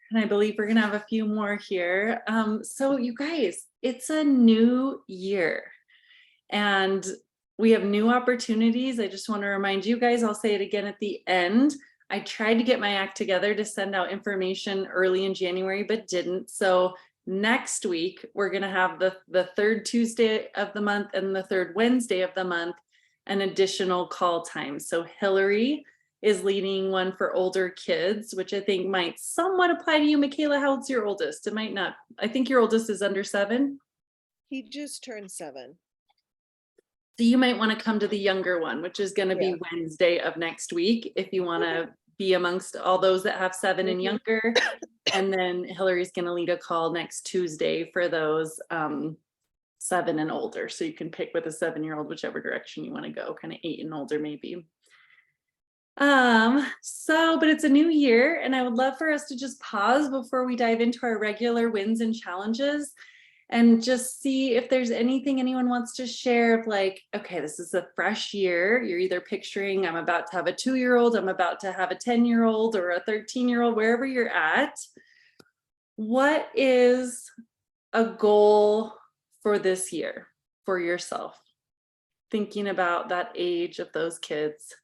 And I believe we're gonna have a few more here. So you guys, it's a new year and we have new opportunities. I just want to remind you guys, I'll say it again at the end. I tried to get my act together to send out information early in January, but didn't. So next week, we're gonna have the third Tuesday of the month and the third Wednesday of the month, an additional call time. So Hillary is leading one for older kids, which I think might somewhat apply to you. Michaela, how old's your oldest? It might not. I think your oldest is under 7. He just turned 7. So you might want to come to the younger one, which is going to Yeah. be Wednesday of next week, if you want to be amongst all those that have 7 and younger. And then Hillary's going to lead a call next Tuesday for those 7 and older. So you can pick with a 7-year-old, whichever direction you want to go, kind of 8 and older maybe. But it's a new year and I would love for us to just pause before we dive into our regular wins and challenges and just see if there's anything anyone wants to share of like, okay, this is a fresh year. You're either picturing I'm about to have a 2-year-old, I'm about to have a 10-year-old or a 13-year-old, wherever you're at. What is a goal for this year for yourself? Thinking about that age of those kids.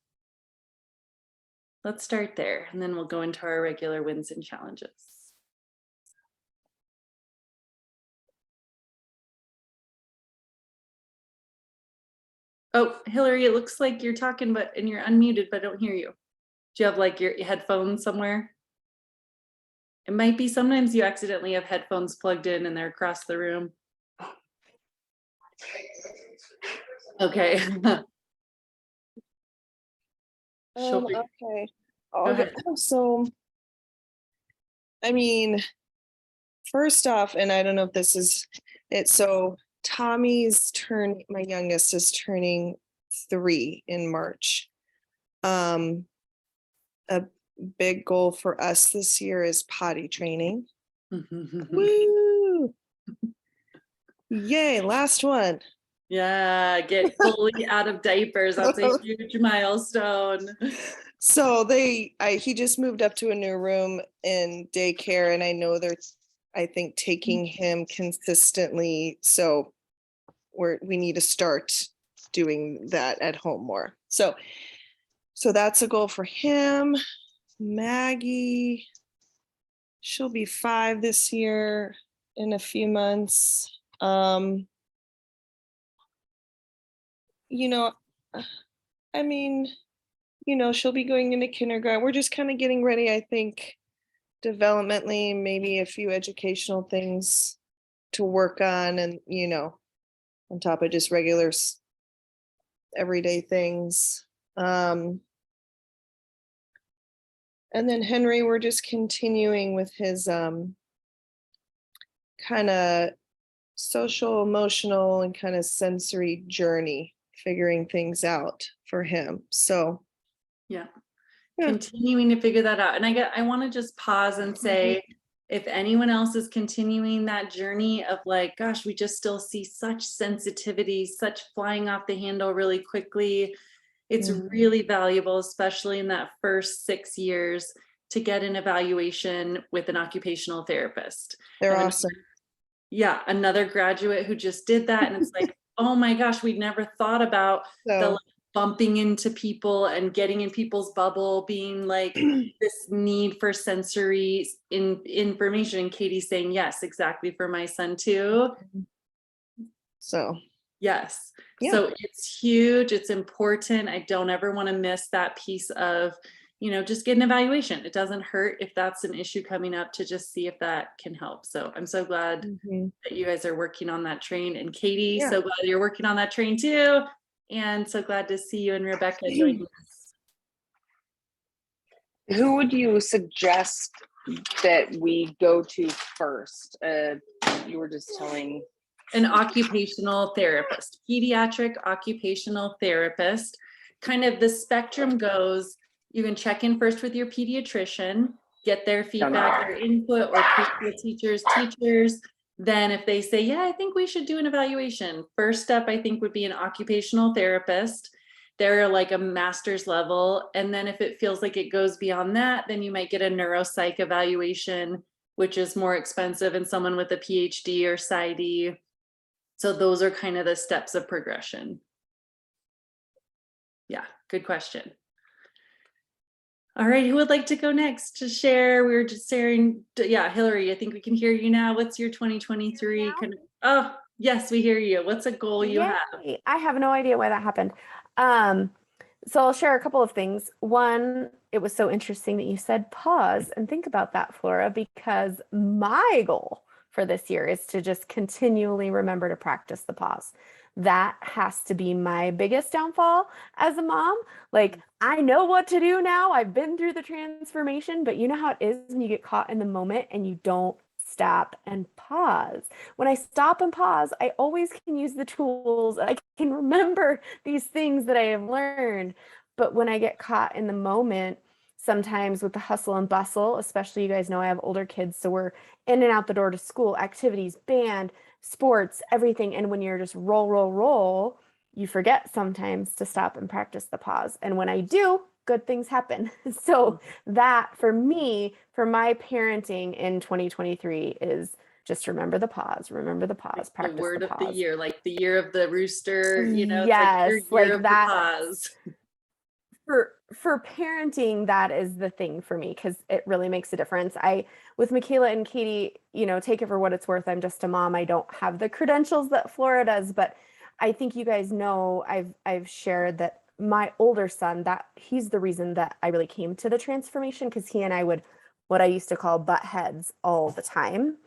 Let's start there, and then we'll go into our regular wins and challenges. Oh, Hillary, it looks like you're talking, and you're unmuted, but I don't hear you. Do you have like your headphones somewhere? It might be sometimes you accidentally have headphones plugged in and they're across the room. Okay. Okay. Go ahead. So, I mean, first off, and I don't know if this is it. So my youngest is turning 3 in March. A big goal for us this year is potty training. Woo! Yay, last one. Yeah, get fully out of diapers. That's a huge milestone. So he just moved up to a new room in daycare, and I know they're, I think, taking him consistently. So we need to start doing that at home more. So that's a goal for him. Maggie, she'll be 5 this year in a few months. She'll be going into kindergarten. We're just kind of getting ready, I think, developmentally, maybe a few educational things to work on, and on top of just regular everyday things. And then Henry, we're just continuing with his kind of social, emotional, and kind of sensory journey, figuring things out for him. So yeah. Continuing to figure that out. And I want to just pause and say, if anyone else is continuing that journey of like, gosh, we just still see such sensitivity, such flying off the handle really quickly. It's really valuable, especially in that first 6 years, to get an evaluation with an occupational therapist. They're awesome. Another graduate who just did that. And it's like, oh my gosh, we'd never thought about the bumping into people and getting in people's bubble, being like this need for sensory information. And Katie's saying, yes, exactly, for my son too. So yes. So it's huge. It's important. I don't ever want to miss that piece of, just get an evaluation. It doesn't hurt if that's an issue coming up, to just see if that can help. So I'm so glad that you guys are working on that train. And Katie, so glad you're working on that train too. And so glad to see you and Rebecca joining us. Who would you suggest that we go to first? You were just telling. An occupational therapist, pediatric occupational therapist. Kind of the spectrum goes, you can check in first with your pediatrician, get their feedback, their input, or preschool teachers. Then if they say, yeah, I think we should do an evaluation, first step I think would be an occupational therapist. They're like a master's level. And then if it feels like it goes beyond that, then you might get a neuropsych evaluation which is more expensive, and someone with a PhD or PsyD. So those are kind of the steps of progression. Yeah, good question. All right, who would like to go next to share? We were just sharing, yeah, Hillary, I think we can hear you now. What's your 2023 kind of, oh, yes, we hear you. What's a goal you have? Yay. I have no idea why that happened. So I'll share a couple of things. One, it was so interesting that you said pause and think about that, Flora, because my goal for this year is to just continually remember to practice the pause. That has to be my biggest downfall as a mom. Like, I know what to do now. I've been through the transformation, but you know how it is when you get caught in the moment and you don't stop and pause. When I stop and pause, I always can use the tools. I can remember these things that I have learned. But when I get caught in the moment, sometimes with the hustle and bustle, especially you guys know I have older kids, so we're in and out the door to school, activities, band, sports, everything. And when you're just roll, you forget sometimes to stop and practice the pause. And when I do, good things happen. So that for me, for my parenting in 2023 is just remember the pause, practice The word the of pause. the year, like the year of the rooster, you know, Yes, it's like your year like of that. the pause. For parenting, that is the thing for me, because it really makes a difference. With Michaela and Katie, you know, take it for what it's worth. I'm just a mom. I don't have the credentials that Flora does, but I think you guys know I've shared that my older son, that he's the reason that I really came to the transformation, because he and I would, what I used to call butt heads all the time.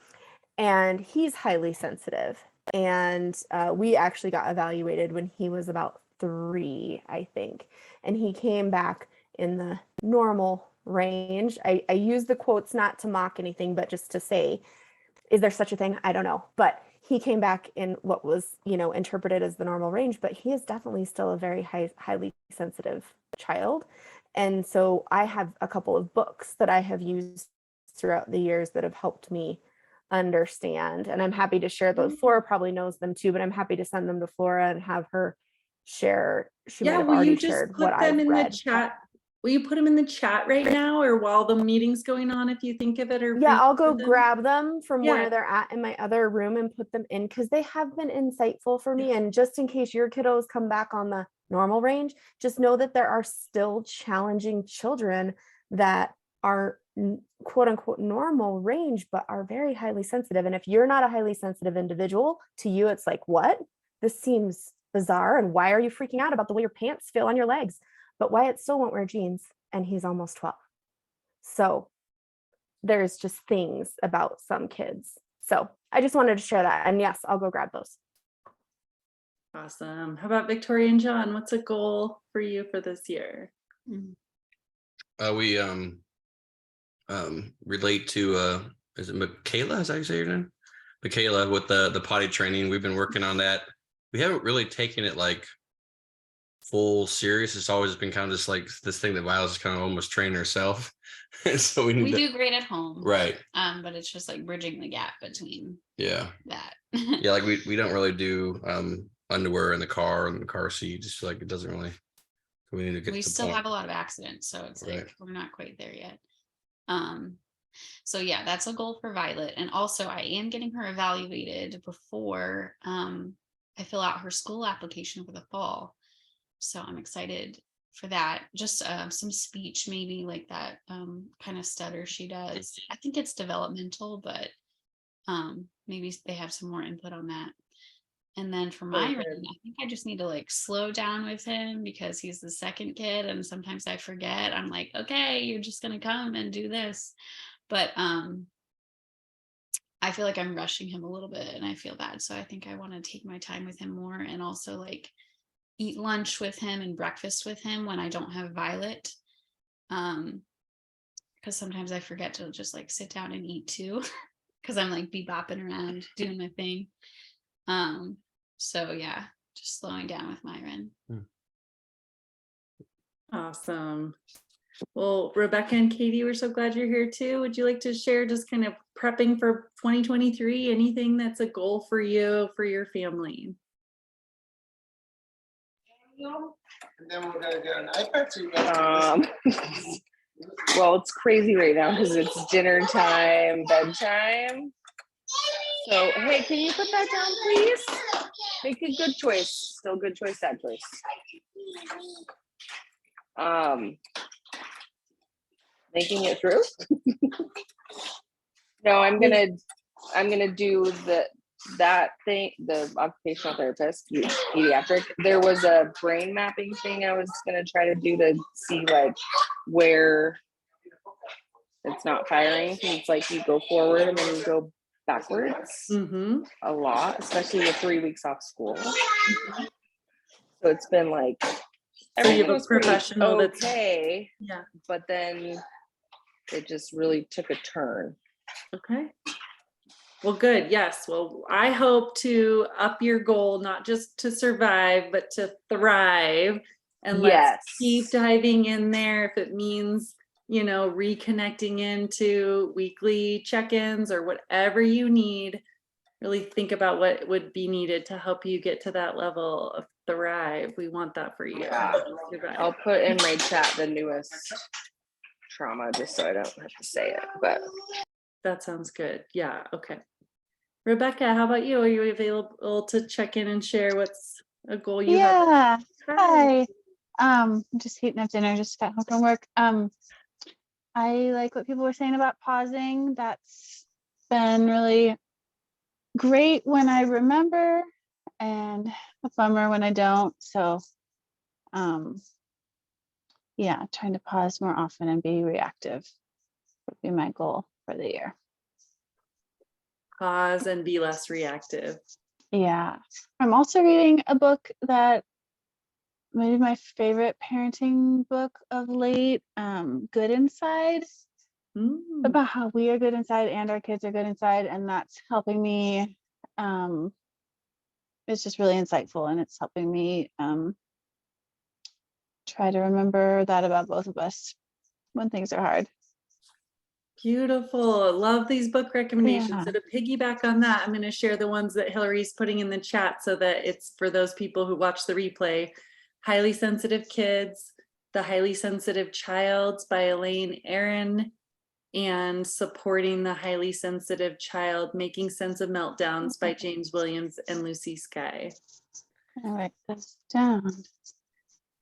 And he's highly sensitive. And we actually got evaluated when he was about 3, I think. And he came back in the normal range. I use the quotes not to mock anything, but just to say, is there such a thing? I don't know. But he came back in what was, you know, interpreted as the normal range, but he is definitely still a very highly sensitive child. And so I have a couple of books that I have used throughout the years that have helped me understand. And I'm happy to share those. Flora probably knows them too, but I'm happy to send them to Flora and have her share. She might Yeah, have will already you just shared put what them I've in read. the chat? Will you put them in the chat right now, or while the meeting's going on, if you think of it? Or Yeah, I'll go them? grab them from Yeah. where they're at in my other room and put them in, because they have been insightful for me. And just in case your kiddos come back on the normal range, just know that there are still challenging children that are quote unquote normal range, but are very highly sensitive. And if you're not a highly sensitive individual, to you, it's like, what? This seems bizarre. And why are you freaking out about the way your pants feel on your legs? But Wyatt still won't wear jeans, and he's almost 12. So there's just things about some kids. So I just wanted to share that. And yes, I'll go grab those. Awesome. How about Victoria and John? What's a goal for you for this year? We relate to is it Michaela? Is that how you say your name? Michaela, with the potty training. We've been working on that. We haven't really taken it like full serious. It's always been kind of just like this thing that Viola's kind of almost trained herself. So we do great at home, right? But it's just like bridging the gap between that. Yeah, like we don't really do underwear in the car and the car seat. Just like it doesn't really. We need to get. We to the still point. have a lot of accidents, so it's like we're not quite there yet. So yeah, that's a goal for Violet. And also I am getting her evaluated before I fill out her school application for the fall. So I'm excited for that. Just some speech, maybe like that kind of stutter she does. I think it's developmental, but maybe they have some more input on that. And then for Myron, I think I just need to like slow down with him, because he's the second kid and sometimes I forget. I'm like, okay, you're just gonna come and do this. But I feel like I'm rushing him a little bit and I feel bad. So I think I want to take my time with him more, and also like eat lunch with him and breakfast with him when I don't have Violet. Because sometimes I forget to just like sit down and eat too, because I'm like bebopping around doing my thing. So yeah, just slowing down with Myron. Awesome. Well, Rebecca and Katie, we're so glad you're here too. Would you like to share just kind of prepping for 2023? Anything that's a goal for you, for your family? And then we're gonna get an iPad so you guys can listen. Well, it's crazy right now because it's dinner time, bedtime. So, hey, can you put that down, please? Make a good choice. Still good choice, sad choice. Making it through. No, I'm gonna do that thing, the occupational therapist, pediatric. There was a brain mapping thing I was gonna try to do to see like where it's not firing. It's like you go forward and then you go backwards Mm-hmm. a lot, especially with 3 weeks off school. So it's been like So you everything have a was pretty professional that's okay, yeah. but then it just really took a turn. Okay. Well, good. Yes. Well, I hope to up your goal, not just to survive, but to thrive. And let's keep diving in there if it means, reconnecting into weekly check-ins or whatever you need. Really think about what would be needed to help you get to that level of thrive. We want that for you. Yeah. I'll put in my chat the newest trauma just so I don't have to say it, but that sounds good. Yeah. Okay. Rebecca, how about you? Are you available to check in and share what's a goal you have? Yeah. Hi. I'm just heating up dinner, just got home from work. I like what people were saying about pausing. That's been really great when I remember and a bummer when I don't. So yeah, trying to pause more often and be reactive would be my goal for the year. Pause and be less reactive. Yeah. I'm also reading a book that maybe my favorite parenting book of late, Good Inside, about how we are good inside and our kids are good inside. And that's helping me. It's just really insightful and it's helping me try to remember that about both of us when things are hard. Beautiful. Love these book recommendations. Yeah. So to piggyback on that, I'm going to share the ones that Hillary's putting in the chat so that it's for those people who watch the replay. Highly Sensitive Kids, The Highly Sensitive Child by Elaine Aron, and Supporting the Highly Sensitive Child, Making Sense of Meltdowns by James Williams and Lucy Skye. All right, that's down.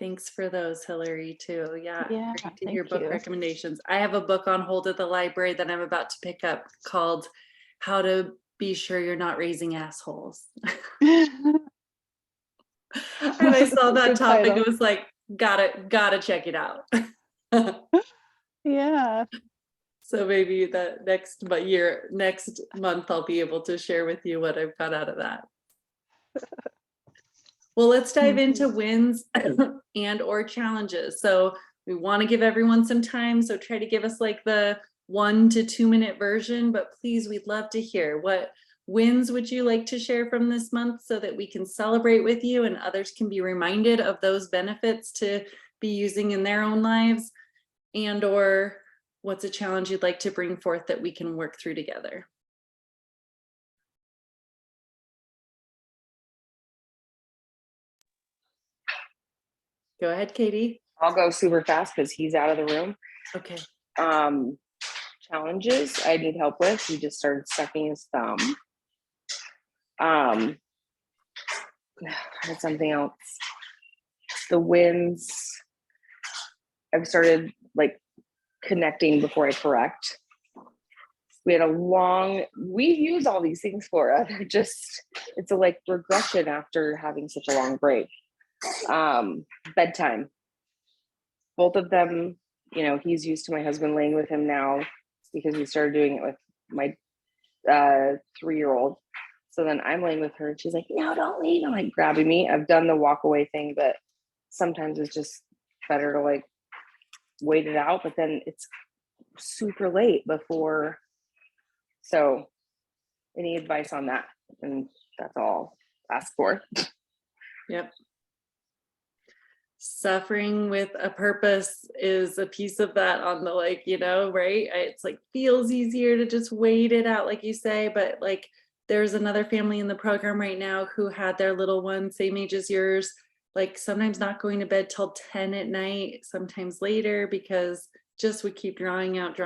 Thanks for those, Hillary, too. Yeah, great to hear thank book you. recommendations. I have a book on hold at the library that I'm about to pick up called How to Be Sure You're Not Raising Assholes. And I saw that Good topic, title. it was like, gotta check it out. Yeah. So maybe that next month, I'll be able to share with you what I've got out of that. Well, let's dive into wins and or challenges. So we want to give everyone some time. So try to give us like the 1 to 2 minute version, but please, we'd love to hear what wins would you like to share from this month so that we can celebrate with you and others can be reminded of those benefits to be using in their own lives, and or what's a challenge you'd like to bring forth that we can work through together. Go ahead, Katie. I'll go super fast because he's out of the room. Okay. Challenges I need help with. He just started sucking his thumb. Had something else. The wins. I've started like connecting before I correct. We use all these things, Flora. It's a like regression after having such a long break. Bedtime. Both of them, he's used to my husband laying with him now because we started doing it with my 3-year-old. So then I'm laying with her and she's like, no, don't leave. I'm like grabbing me. I've done the walk away thing, but sometimes it's just better to like wait it out, but then it's super late before. So any advice on that? And that's all I'll ask for. Yep. Suffering with a purpose is a piece of that on the right? It's like feels easier to just wait it out, like you say, but like there's another family in the program right now who had their little one, same age as yours, like sometimes not going to bed till 10 at night, sometimes later because just would keep drawing out.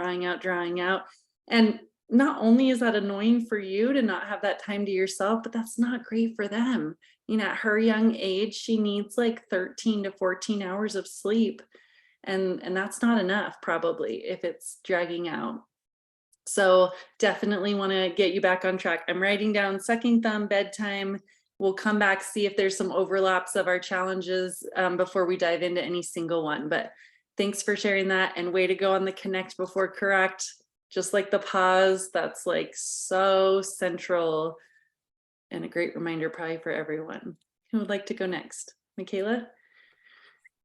And not only is that annoying for you to not have that time to yourself, but that's not great for them. At her young age, she needs like 13 to 14 hours of sleep. And that's not enough, probably, if it's dragging out. So definitely want to get you back on track. I'm writing down sucking thumb, bedtime. We'll come back, see if there's some overlaps of our challenges before we dive into any single one. But thanks for sharing that, and way to go on the connect before correct. Just like the pause, that's like so central and a great reminder probably for everyone. Who would like to go next? Michaela?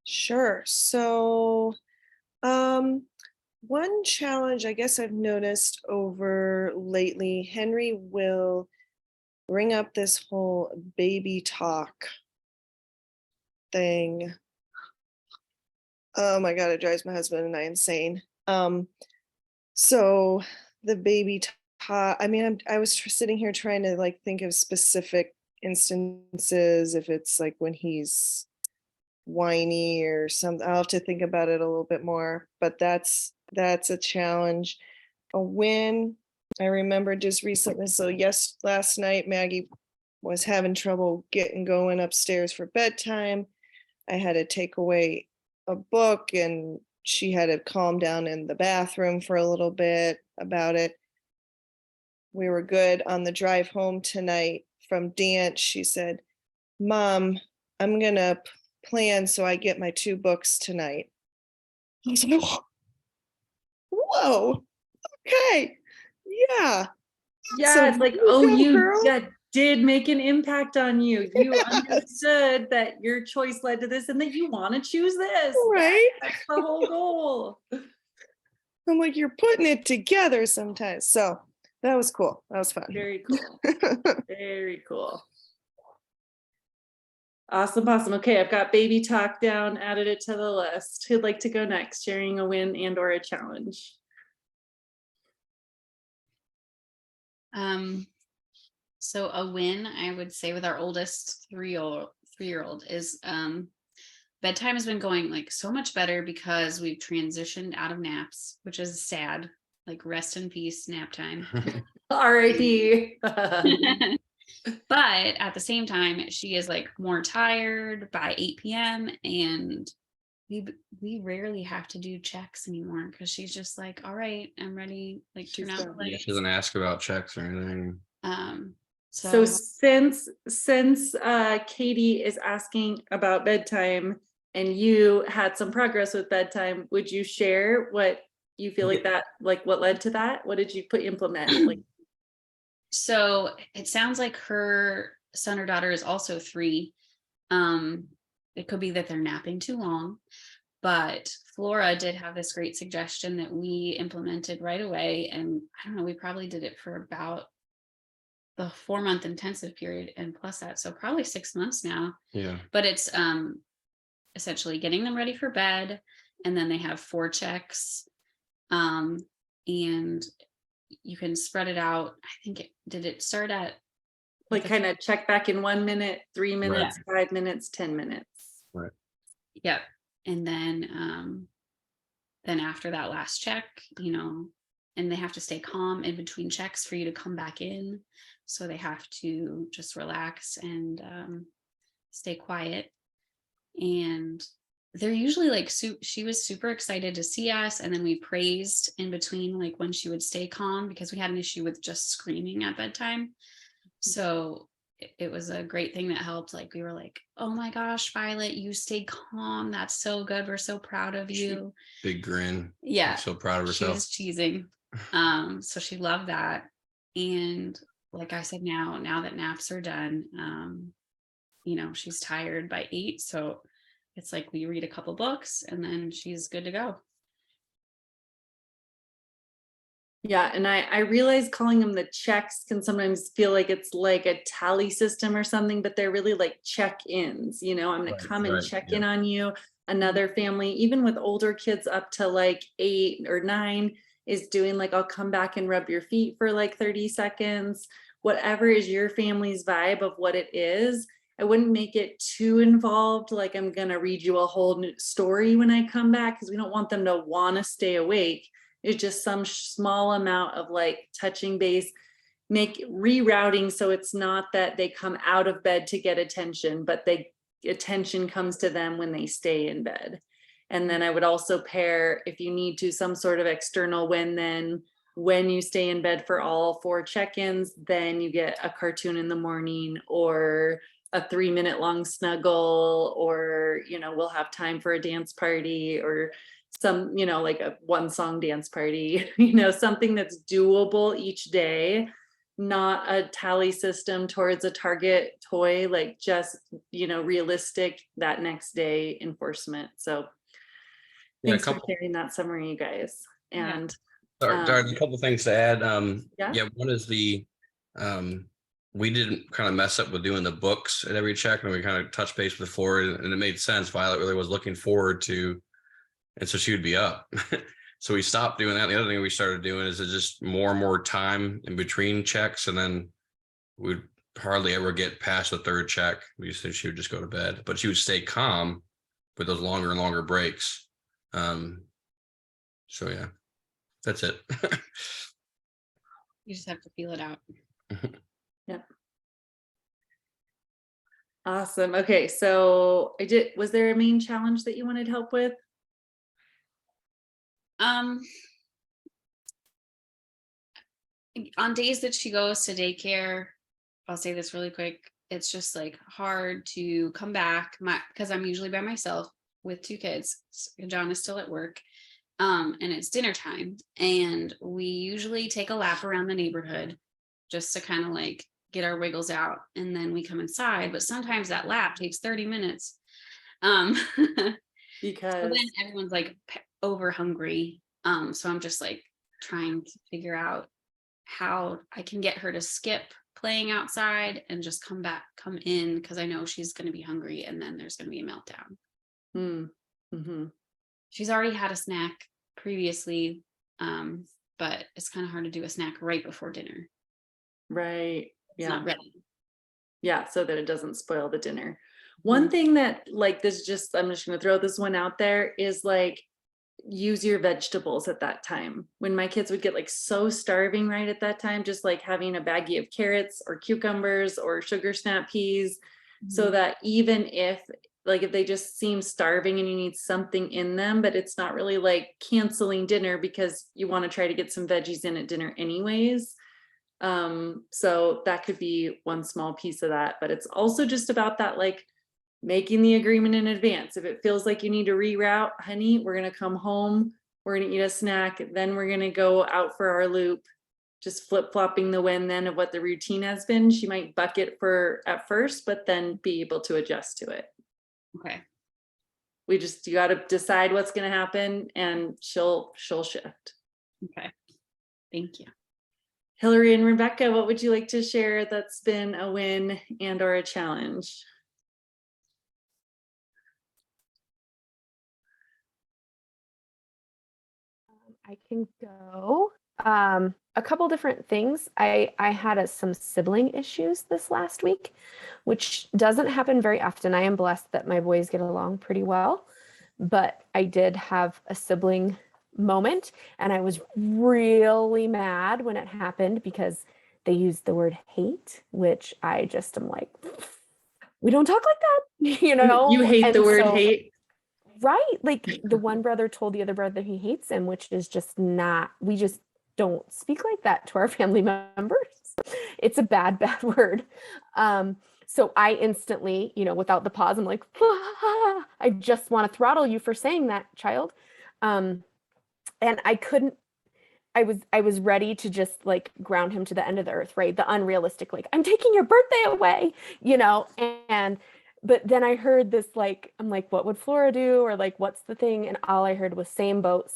Sure. So, one challenge I guess I've noticed over lately, Henry will bring up this whole baby talk thing. Oh my God, it drives my husband and I insane. So the baby talk, I mean, I was sitting here trying to like think of specific instances, if it's like when he's whiny or something. I'll have to think about it a little bit more, but that's a challenge. A win, I remember just recently, so last night Maggie was having trouble getting going upstairs for bedtime. I had to take away a book and she had to calm down in the bathroom for a little bit about it. We were good. On the drive home tonight from dance, she said, Mom, I'm gonna plan so I get my 2 books tonight. I was like, whoa, okay, yeah. Yeah, So it's like, you oh, go, you girl. that did make an impact on you. You understood that your choice led to this and that you want to choose this. Right? That's the whole goal. I'm like, you're putting it together sometimes. So that was cool. That was fun. Very cool. Very cool. Awesome. Okay, I've got baby talk down, added it to the list. Who'd like to go next, sharing a win and or a challenge? So a win, I would say, with our oldest three-year-old is bedtime has been going like so much better because we've transitioned out of naps, which is sad. Like, rest in peace, nap time. R.I.P. But at the same time, she is like more tired by 8 p.m. and we rarely have to do checks anymore because she's just like, all right, I'm ready. Like, turn out the Yeah, lights. she doesn't ask about checks or anything. So since Katie is asking about bedtime and you had some progress with bedtime, would you share what you feel like that, like what led to that? What did you implement? Like, so it sounds like her son or daughter is also 3. It could be that they're napping too long, but Flora did have this great suggestion that we implemented right away. And I don't know, we probably did it for about the 4-month intensive period and plus that. So probably 6 months now. Yeah. But it's essentially getting them ready for bed. And then they have 4 checks. And you can spread it out. I think did it start at like kind of check back in 1 minute, 3 minutes, 5 minutes, 10 minutes. Right. Yep. And then after that last check, and they have to stay calm in between checks for you to come back in. So they have to just relax and stay quiet. And they're usually like, she was super excited to see us. And then we praised in between, like when she would stay calm, because we had an issue with just screaming at bedtime. So it was a great thing that helped. Like, we were like, oh my gosh, Violet, you stayed calm. That's so good. We're so proud of you. Big grin. Yeah. I'm so proud of herself. She was cheesing. So she loved that. And like I said, now that naps are done, she's tired by 8. So it's like we read a couple books and then she's good to go. Yeah. And I realize calling them the checks can sometimes feel like it's like a tally system or something, but they're really like check-ins, I'm going to come and check in on you. Another family, even with older kids up to like 8 or 9, is doing like, I'll come back and rub your feet for like 30 seconds, whatever is your family's vibe of what it is. I wouldn't make it too involved, like I'm gonna read you a whole new story when I come back, because we don't want them to want to stay awake. It's just some small amount of like touching base, make rerouting so it's not that they come out of bed to get attention, but attention comes to them when they stay in bed. And then I would also pair, if you need to, some sort of external when you stay in bed for all 4 check-ins, then you get a cartoon in the morning or a 3-minute long snuggle, or, we'll have time for a dance party or some, like a 1-song dance party, something that's doable each day, not a tally system towards a target toy, like just, realistic that next day enforcement. So Yeah, thanks for sharing that summary, you guys. And Darren, a couple things to add. Yeah. One is we didn't kind of mess up with doing the books at every check, and we kind of touched base with Flora, and it made sense. Violet really was looking forward to, and so she would be up. So we stopped doing that. The other thing we started doing is just more and more time in between checks, and then we'd hardly ever get past the 3rd check. We used to, she would just go to bed, but she would stay calm with those longer and longer breaks. So yeah, that's it. You just have to feel it out. Yeah. Awesome. Okay, so was there a main challenge that you wanted help with? On days that she goes to daycare, I'll say this really quick, it's just like hard to come back because I'm usually by myself with 2 kids. John is still at work. And it's dinner time, and we usually take a lap around the neighborhood just to kind of like get our wiggles out, and then we come inside. But sometimes that lap takes 30 minutes. Because so then everyone's like over hungry. So I'm just like trying to figure out how I can get her to skip playing outside and just come in, because I know she's going to be hungry, and then there's going to be a meltdown. Mm-hmm. She's already had a snack previously, but it's kind of hard to do a snack right before dinner. Right. It's not ready. Yeah, so that it doesn't spoil the dinner. One thing that like this, I'm just going to throw this one out there, is like use your vegetables at that time. When my kids would get like so starving right at that time, just like having a baggie of carrots or cucumbers or sugar snap peas, so that even if they just seem starving and you need something in them, but it's not really like canceling dinner because you want to try to get some veggies in at dinner anyways. So that could be one small piece of that, but it's also just about that, like making the agreement in advance. If it feels like you need to reroute, honey, we're going to come home, we're going to eat a snack, then we're going to go out for our loop, just flip-flopping the when then of what the routine has been. She might buck it at first, but then be able to adjust to it. Okay. You got to decide what's going to happen, and she'll shift. Okay. Thank you. Hillary and Rebecca, what would you like to share that's been a win and or a challenge? I can go. A couple different things. I had some sibling issues this last week, which doesn't happen very often. I am blessed that my boys get along pretty well, but I did have a sibling moment, and I was really mad when it happened because they used the word hate, which I just am like, we don't talk like that, You hate And the word so, hate. right? Like the one brother told the other brother he hates him, which is just not, we just don't speak like that to our family members. It's a bad word. So I instantly, without the pause, I'm like, I just want to throttle you for saying that, child. And I couldn't, I was ready to just like ground him to the end of the earth, right? The unrealistic, like, I'm taking your birthday away, but then I heard this, like, I'm like, what would Flora do? Or like, what's the thing? And all I heard was same boat.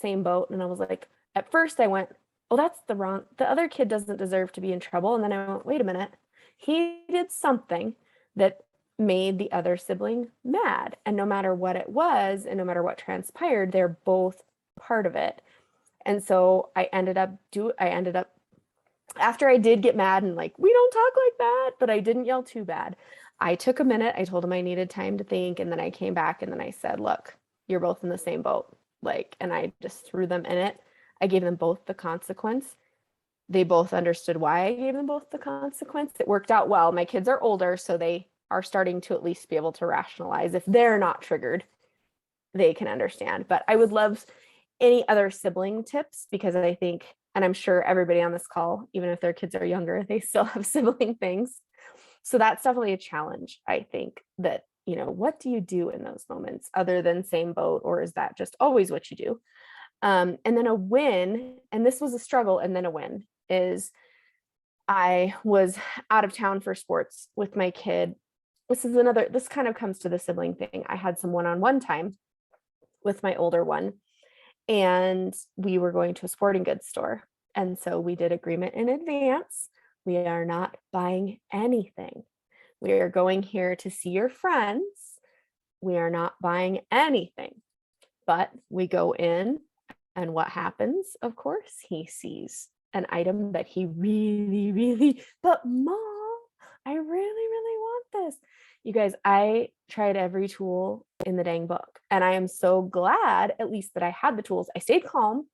And I was like, at first I went, oh, that's the other kid doesn't deserve to be in trouble. And then I went, wait a minute. He did something that made the other sibling mad. And no matter what it was, and no matter what transpired, they're both part of it. And so I ended up, after I did get mad and like, we don't talk like that, but I didn't yell too bad. I took a minute. I told him I needed time to think. And then I came back and then I said, look, you're both in the same boat. Like, and I just threw them in it. I gave them both the consequence. They both understood why I gave them both the consequence. It worked out well. My kids are older, so they are starting to at least be able to rationalize. If they're not triggered, they can understand. But I would love any other sibling tips, because I think, and I'm sure everybody on this call, even if their kids are younger, they still have sibling things. So that's definitely a challenge, I think, that, you know, what do you do in those moments other than same boat, or is that just always what you do? And then a win, and this was a struggle, and then a win is I was out of town for sports with my kid. This kind of comes to the sibling thing. I had some one-on-one time with my older one, and we were going to a sporting goods store. And so we did agreement in advance. We are not buying anything. We are going here to see your friends. We are not buying anything. But we go in, and what happens? Of course, he sees an item that he really, but Mom, I really want this. You guys, I tried every tool in the dang book, and I am so glad at least that I had the tools. I stayed calm.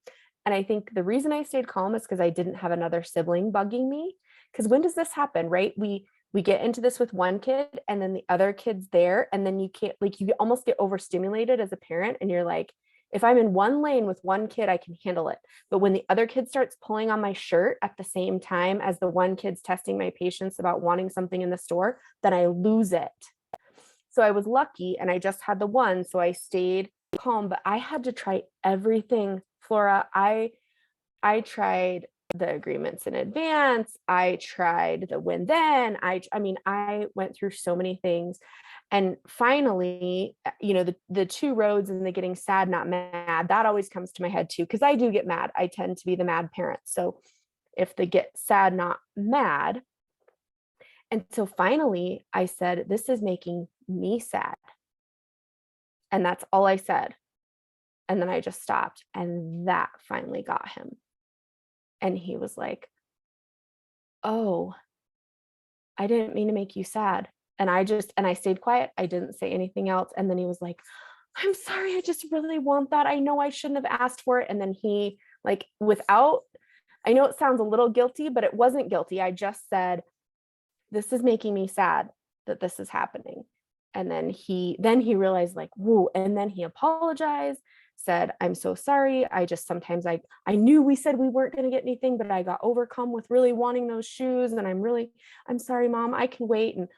And I think the reason I stayed calm is because I didn't have another sibling bugging me. Because when does this happen, right? We get into this with one kid, and then the other kid's there, and then you can't, like, you almost get overstimulated as a parent, and you're like, if I'm in one lane with one kid, I can handle it. But when the other kid starts pulling on my shirt at the same time as the one kid's testing my patience about wanting something in the store, then I lose it. So I was lucky, and I just had the one, so I stayed calm, but I had to try everything, Flora. I tried the agreements in advance. I tried the win then. I mean, I went through so many things. And finally, you know, the two roads and the getting sad, not mad, that always comes to my head too, because I do get mad. I tend to be the mad parent. So if they get sad, not mad. And so finally I said, this is making me sad. And that's all I said. And then I just stopped, and that finally got him. And he was like, oh, I didn't mean to make you sad. And I stayed quiet. I didn't say anything else. And then he was like, I'm sorry, I just really want that. I know I shouldn't have asked for it. And then he, like, I know it sounds a little guilty, but it wasn't guilty. I just said, this is making me sad that this is happening. And then he realized, like, whoa. And then he apologized, said, I'm so sorry. I just sometimes I knew we said we weren't going to get anything, but I got overcome with really wanting those shoes. And I'm sorry, Mom, I can wait. And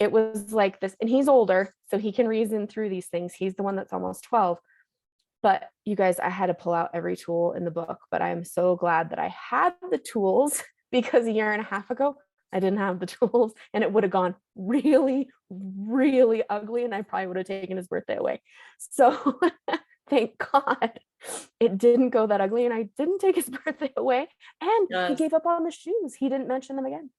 it was like this, and he's older, so he can reason through these things. He's the one that's almost 12. But you guys, I had to pull out every tool in the book, but I'm so glad that I had the tools, because a year and a half ago, I didn't have the tools, and it would have gone really, really ugly. And I probably would have taken his birthday away. So thank God it didn't go that ugly, and I didn't take his birthday away. And he gave up on the shoes. He didn't mention them again.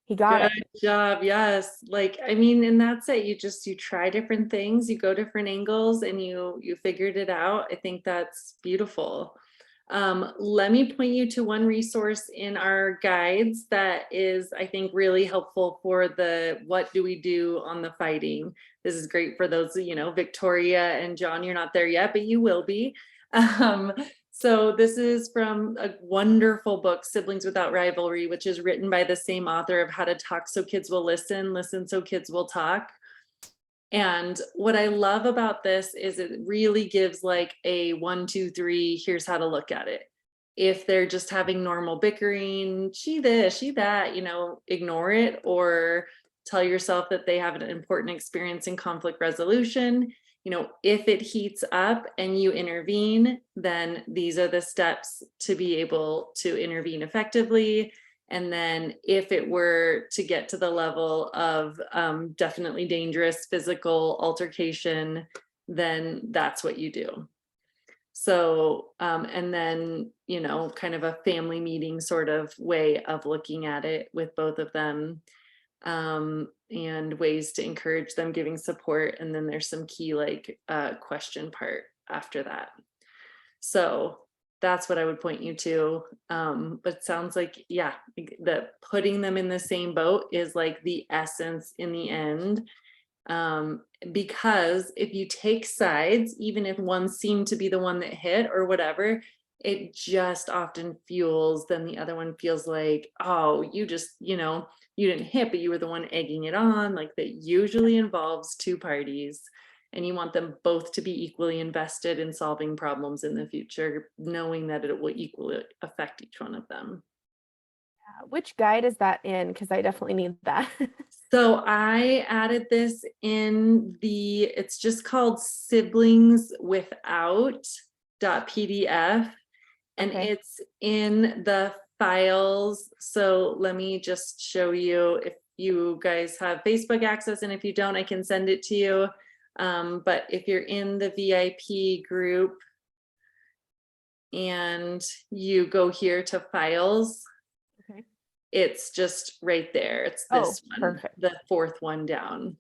He got it. Good job. Yes. Like, I mean, and that's it. You try different things, you go different angles, and you figured it out. I think that's beautiful. Let me point you to one resource in our guides that is, I think, really helpful for the what do we do on the fighting. This is great for those, you know, Victoria and John, you're not there yet, but you will be. So this is from a wonderful book, Siblings Without Rivalry, which is written by the same author of How to Talk So Kids Will Listen, Listen So Kids Will Talk. And what I love about this is it really gives like a 1, 2, 3, here's how to look at it. If they're just having normal bickering, she this, she that, you know, ignore it, or tell yourself that they have an important experience in conflict resolution. You know, if it heats up and you intervene, then these are the steps to be able to intervene effectively. And then if it were to get to the level of definitely dangerous physical altercation, then that's what you do. So, and then, you know, kind of a family meeting sort of way of looking at it with both of them. And ways to encourage them, giving support. And then there's some key like question part after that. So that's what I would point you to. But it sounds like, yeah, the putting them in the same boat is like the essence in the end. Because if you take sides, even if one seemed to be the one that hit or whatever, it just often fuels, then the other one feels like, oh, you just, you didn't hit, but you were the one egging it on. Like that usually involves two parties. And you want them both to be equally invested in solving problems in the future, knowing that it will equally affect each one of them. Which guide is that in? Because I definitely need that. So I added this in it's just called siblings without .pdf, and Okay. it's in the files. So let me just show you if you guys have Facebook access, and if you don't, I can send it to you. But if you're in the VIP group and you go here to files, Okay. it's just right there. It's this one, Perfect. the fourth one down.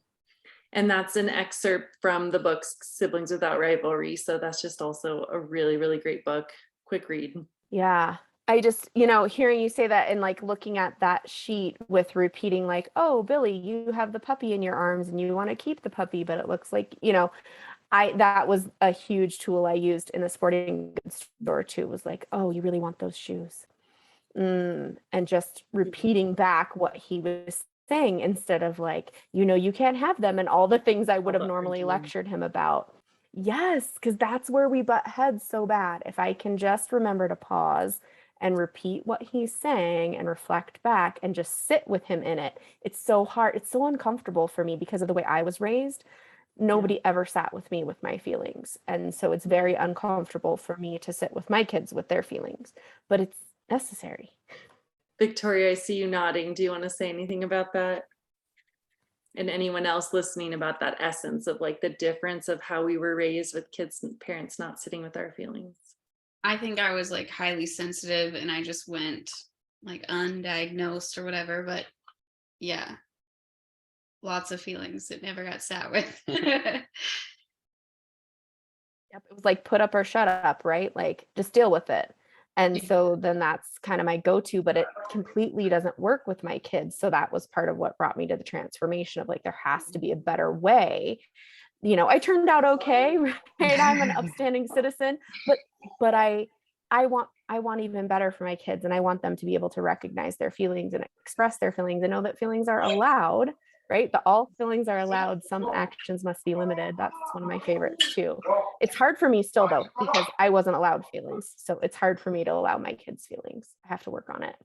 And that's an excerpt from the book Siblings Without Rivalry. So that's just also a really, really great book. Quick read. Yeah. I just, hearing you say that and like looking at that sheet with repeating like, oh, Billy, you have the puppy in your arms and you want to keep the puppy, but it looks like, that was a huge tool I used in the sporting goods store too, was like, oh, you really want those shoes. And just repeating back what he was saying instead of like, you can't have them and all the things I would have normally lectured him about. Yes, because that's where we butt heads so bad. If I can just remember to pause and repeat what he's saying and reflect back and just sit with him in it. It's so hard. It's so uncomfortable for me because of the way I was raised. Nobody ever sat with me with my feelings. And so it's very uncomfortable for me to sit with my kids with their feelings, but it's necessary. Victoria, I see you nodding. Do you want to say anything about that? And anyone else listening about that essence of like the difference of how we were raised with kids and parents not sitting with our feelings? I think I was like highly sensitive and I just went like undiagnosed or whatever, but yeah, lots of feelings that never got sat with. Yep, it was like put up or shut up, right? Like just deal with it. And so then that's kind of my go-to, but it completely doesn't work with my kids. So that was part of what brought me to the transformation of like, there has to be a better way. I turned out okay, right? I'm an upstanding citizen, but I want even better for my kids, and I want them to be able to recognize their feelings and express their feelings and know that feelings are allowed, right? All feelings are allowed. Some actions must be limited. That's one of my favorites too. It's hard for me still though, because I wasn't allowed feelings. So it's hard for me to allow my kids feelings. I have to work on it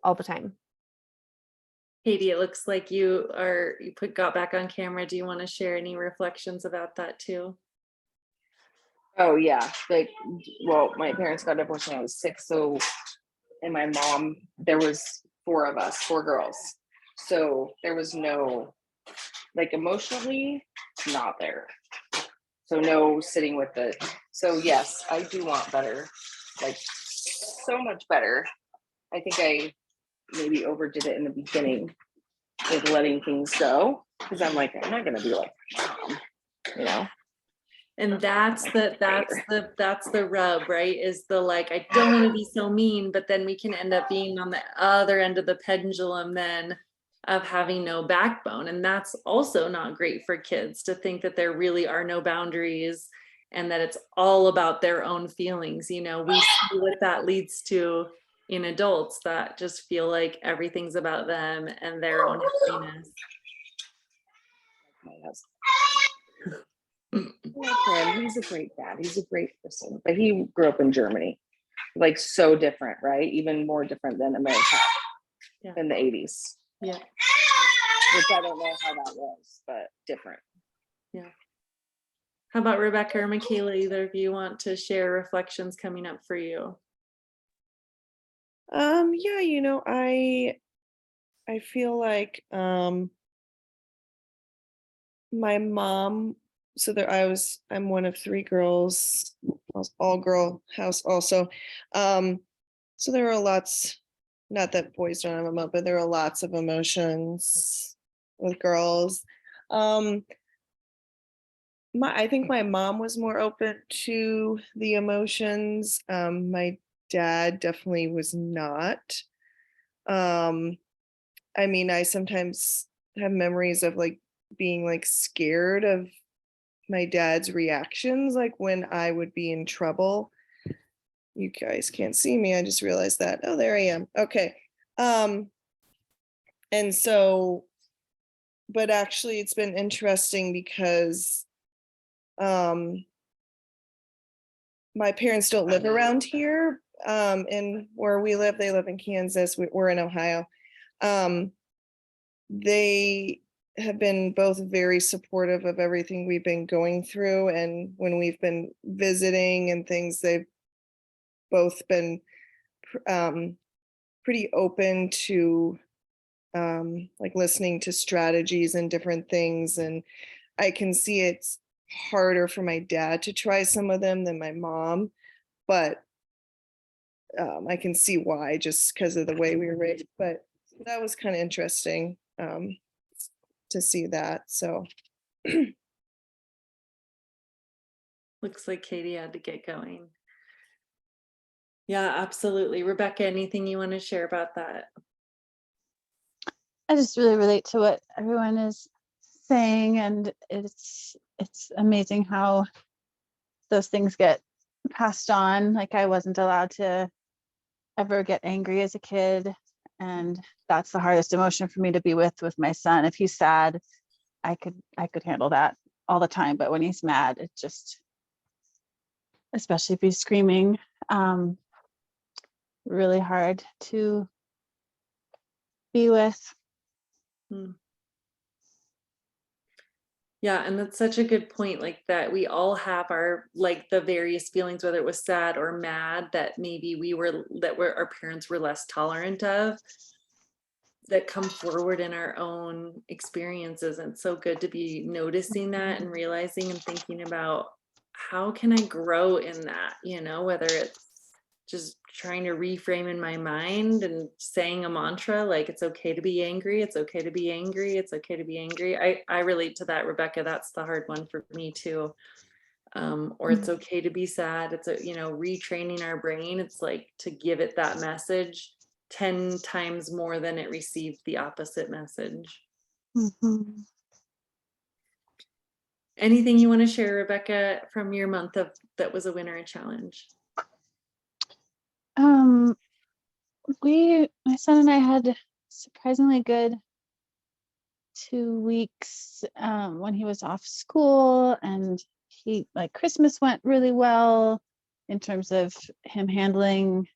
all the time. Katie, it looks like you got back on camera. Do you want to share any reflections about that too? Oh yeah, like, well, my parents got divorced when I was 6, so, and my mom, there was 4 of us, 4 girls, so there was no, like, emotionally not there, so no sitting with it. So yes, I do want better, like so much better. I think I maybe overdid it in the beginning with letting things go, because I'm like, I'm not gonna be like mom, And that's the rub, right? Is the like, I don't want to be so mean, but then we can end up being on the other end of the pendulum then of having no backbone. And that's also not great for kids, to think that there really are no boundaries and that it's all about their own feelings. We see what that leads to in adults that just feel like everything's about them and their own happiness. My husband. I like him. He's a great dad. He's a great person, but he grew up in Germany, like so different, right? Even more different than America in the 80s. Yeah. Which I don't know how that was, but different. Yeah. How about Rebecca or Michaela? Either of you want to share reflections coming up for you? Yeah, I feel like my mom, I'm one of 3 girls, all girl house also. So there are lots, not that boys don't have them, but there are lots of emotions with girls. I think my mom was more open to the emotions. My dad definitely was not. I mean, I sometimes have memories of like being like scared of my dad's reactions, like when I would be in trouble. You guys can't see me. I just realized that. Oh, there I am. Okay. And so, but actually it's been interesting because my parents don't live around here. And where we live, they live in Kansas. We're in Ohio. They have been both very supportive of everything we've been going through. And when we've been visiting and things, they've both been pretty open to like listening to strategies and different things. And I can see it's harder for my dad to try some of them than my mom, but I can see why, just because of the way we were raised. But that was kind of interesting to see that. So Looks like Katie had to get going. Yeah, absolutely. Rebecca, anything you want to share about that? I just really relate to what everyone is saying, and it's amazing how those things get passed on. Like, I wasn't allowed to ever get angry as a kid, and that's the hardest emotion for me to be with my son. If he's sad, I could handle that all the time, but when he's mad, it just, especially if he's screaming, really hard to be with. Yeah, and that's such a good point, like that we all have our, like, the various feelings, whether it was sad or mad, that maybe our parents were less tolerant of, that come forward in our own experiences. And it's so good to be noticing that and realizing and thinking about, how can I grow in that, whether it's just trying to reframe in my mind and saying a mantra like, it's okay to be angry, it's okay to be angry, it's okay to be angry. I relate to that, Rebecca. That's the hard one for me too. Or it's okay to be sad. It's retraining our brain. It's like to give it that message 10 times more than it received the opposite message. Mm-hmm. Anything you want to share, Rebecca, from your month of that was a winner challenge? My son and I had surprisingly good 2 weeks when he was off school, and Christmas went really well in terms of him handling,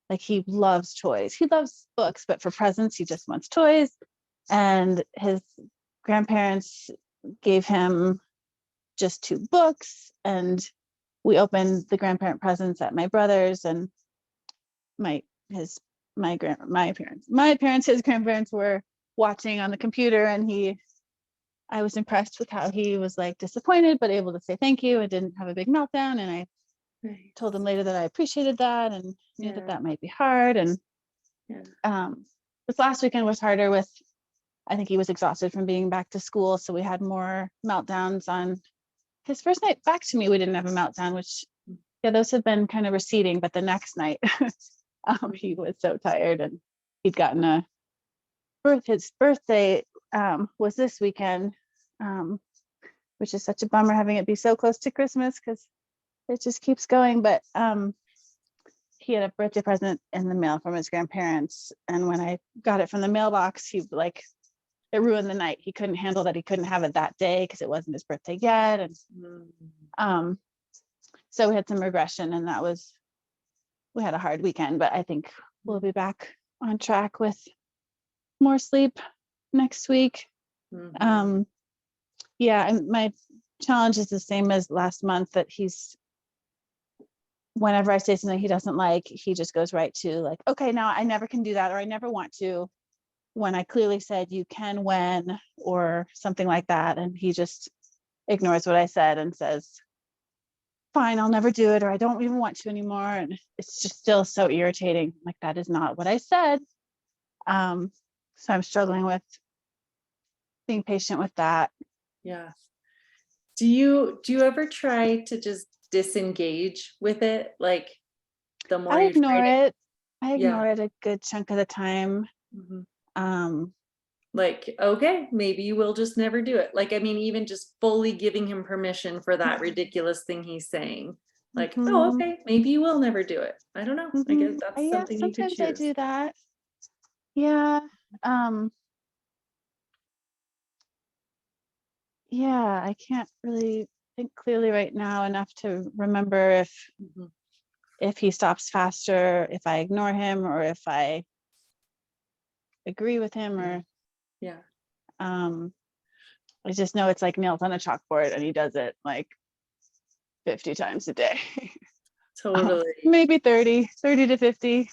like, he loves toys. He loves books, but for presents, he just wants toys. And his grandparents gave him just 2 books, and we opened the grandparent presents at my brother's, and his grandparents were watching on the computer, and I was impressed with how he was like disappointed but able to say thank you and didn't have a big meltdown. And I told him later that I appreciated that and knew that might be hard. And this last weekend was harder with, I think he was exhausted from being back to school, so we had more meltdowns. On his first night back to me, we didn't have a meltdown, which those have been kind of receding, but the next night he was so tired, and he'd gotten his birthday was this weekend, which is such a bummer having it be so close to Christmas because it just keeps going. But he had a birthday present in the mail from his grandparents, and when I got it from the mailbox, it ruined the night. He couldn't handle that he couldn't have it that day because it wasn't his birthday yet. And so we had some regression, and we had a hard weekend, but I think we'll be back on track with more sleep next week. And my challenge is the same as last month, that whenever I say something he doesn't like, he just goes right to like, okay, now I never can do that, or I never want to, when I clearly said you can when, or something like that. And he just ignores what I said and says, fine, I'll never do it, or I don't even want to anymore. And it's just still so irritating. Like, that is not what I said. So I'm struggling with being patient with that. Yeah. Do you ever try to just disengage with it? Like the more I you try ignore to, it. I yeah. ignore it a good chunk of the time. Mhm. Like, okay, maybe you will just never do it. Like, I mean, even just fully giving him permission for that ridiculous thing he's saying. Like, oh, mhm, okay, maybe you will never do it. I don't know. I guess mhm. that's Yeah, something you could sometimes I choose. do that. Yeah. Um, yeah, I can't really think clearly right now enough to remember Mhm. if he stops faster, if I ignore him, or if I agree with him, or Yeah, I just know it's like nails on a chalkboard and he does it like 50 times a day. totally. Maybe 30 to 50.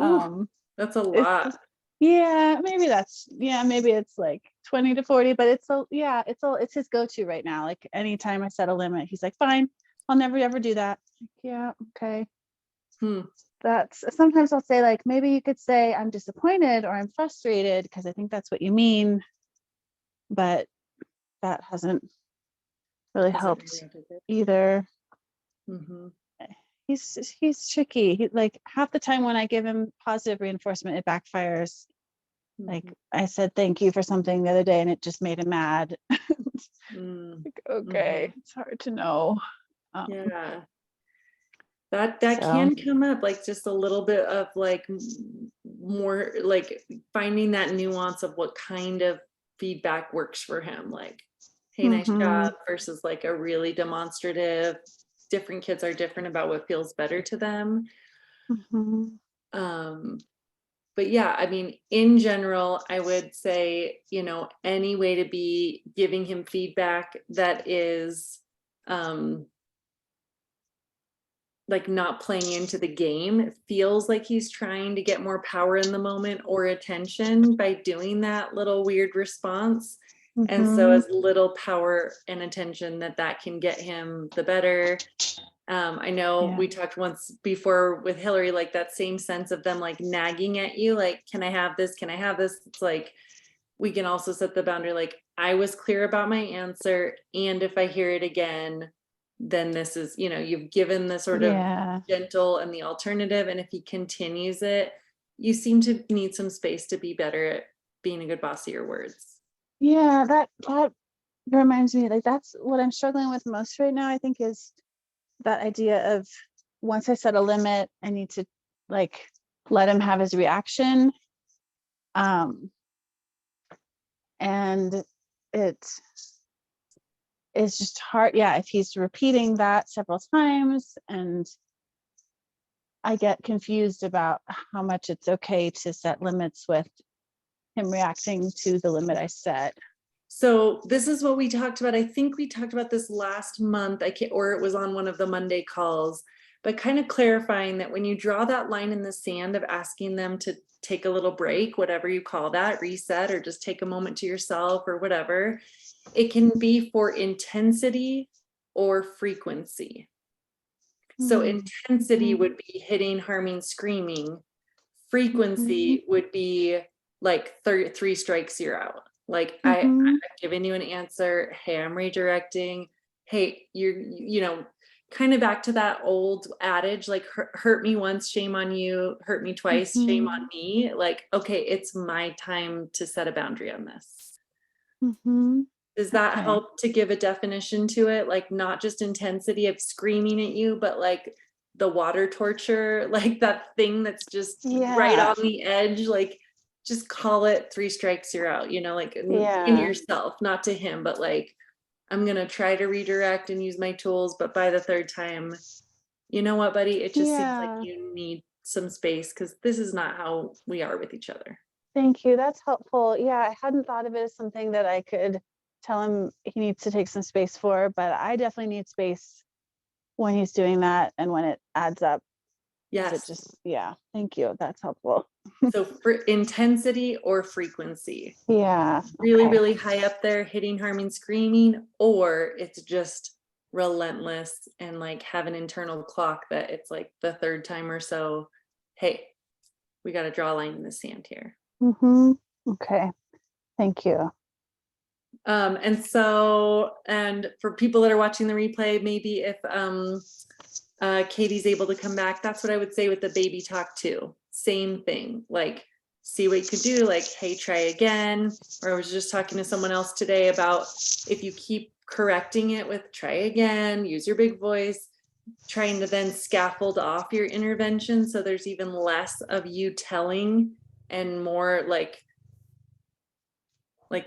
Ooh, that's a It's lot. yeah, maybe it's like 20 to 40, but it's his go-to right now. Like anytime I set a limit, he's like, fine, I'll never ever do that. Like, yeah, okay. Hmm. That's sometimes I'll say, like, maybe you could say I'm disappointed or I'm frustrated because I think that's what you mean, but that hasn't really helped either. Mm-hmm. He's tricky. Like half the time when I give him positive reinforcement, it backfires. Like I said thank you for something the other day and it just made him mad. Like, okay, it's hard to know. Yeah. That So can come up, like just a little bit of like more like finding that nuance of what kind of feedback works for him. Like, hey, nice job, versus like a really demonstrative. Different kids are different about what feels better to them. But yeah, I mean, in general, I would say, any way to be giving him feedback that is like not playing into the game. It feels like he's trying to get more power in the moment or attention by doing that little weird response. And so as little power and attention that can get him, the better. I know we talked once before with Hillary, like that same sense of them like nagging at you, like, can I have this? Can I have this? It's like, we can also set the boundary, like, I was clear about my answer. And if I hear it again, then this is, you've given the sort of gentle and the alternative. And if he continues it, you seem to need some space to be better at being a good boss of your words. Yeah, that reminds me, like that's what I'm struggling with most right now, I think, is that idea of once I set a limit, I need to like let him have his reaction. And it's just hard. Yeah, if he's repeating that several times, and I get confused about how much it's okay to set limits with him reacting to the limit I set. So this is what we talked about. I think we talked about this last month. Or it was on one of the Monday calls, but kind of clarifying that when you draw that line in the sand of asking them to take a little break, whatever you call that, reset, or just take a moment to yourself or whatever, it can be for intensity or frequency. So intensity would be hitting, harming, screaming. Frequency would be like 3 strikes, you're out. Like I've given you an answer. Hey, I'm redirecting. Hey, you're kind of back to that old adage, like hurt me once, shame on you. Hurt me twice, shame on me. Like, okay, it's my time to set a boundary on this. Does that help to give a definition to it? Like not just intensity of screaming at you, but like the water torture, like that thing that's just right on the edge. Like just call it 3 strikes, you're out, like in yourself, not to him, but like, I'm going to try to redirect and use my tools. But by the 3rd time, you know what, buddy, it just seems like you need some space because this is not how we are with each other. Thank you. That's helpful. Yeah, I hadn't thought of it as something that I could tell him he needs to take some space for, but I definitely need space when he's doing that and when it adds up. Yes. Thank you. That's helpful. So for intensity or frequency. Yeah. Really, really high up there, hitting, harming, screaming, or it's just relentless and like have an internal clock that it's like the 3rd time or so, hey, we got to draw a line in the sand here. Okay. Thank you. And for people that are watching the replay, maybe if Katie's able to come back, that's what I would say with the baby talk too. Same thing, like see what you could do, like, hey, try again. Or I was just talking to someone else today about if you keep correcting it with try again, use your big voice, trying to then scaffold off your intervention so there's even less of you telling and more like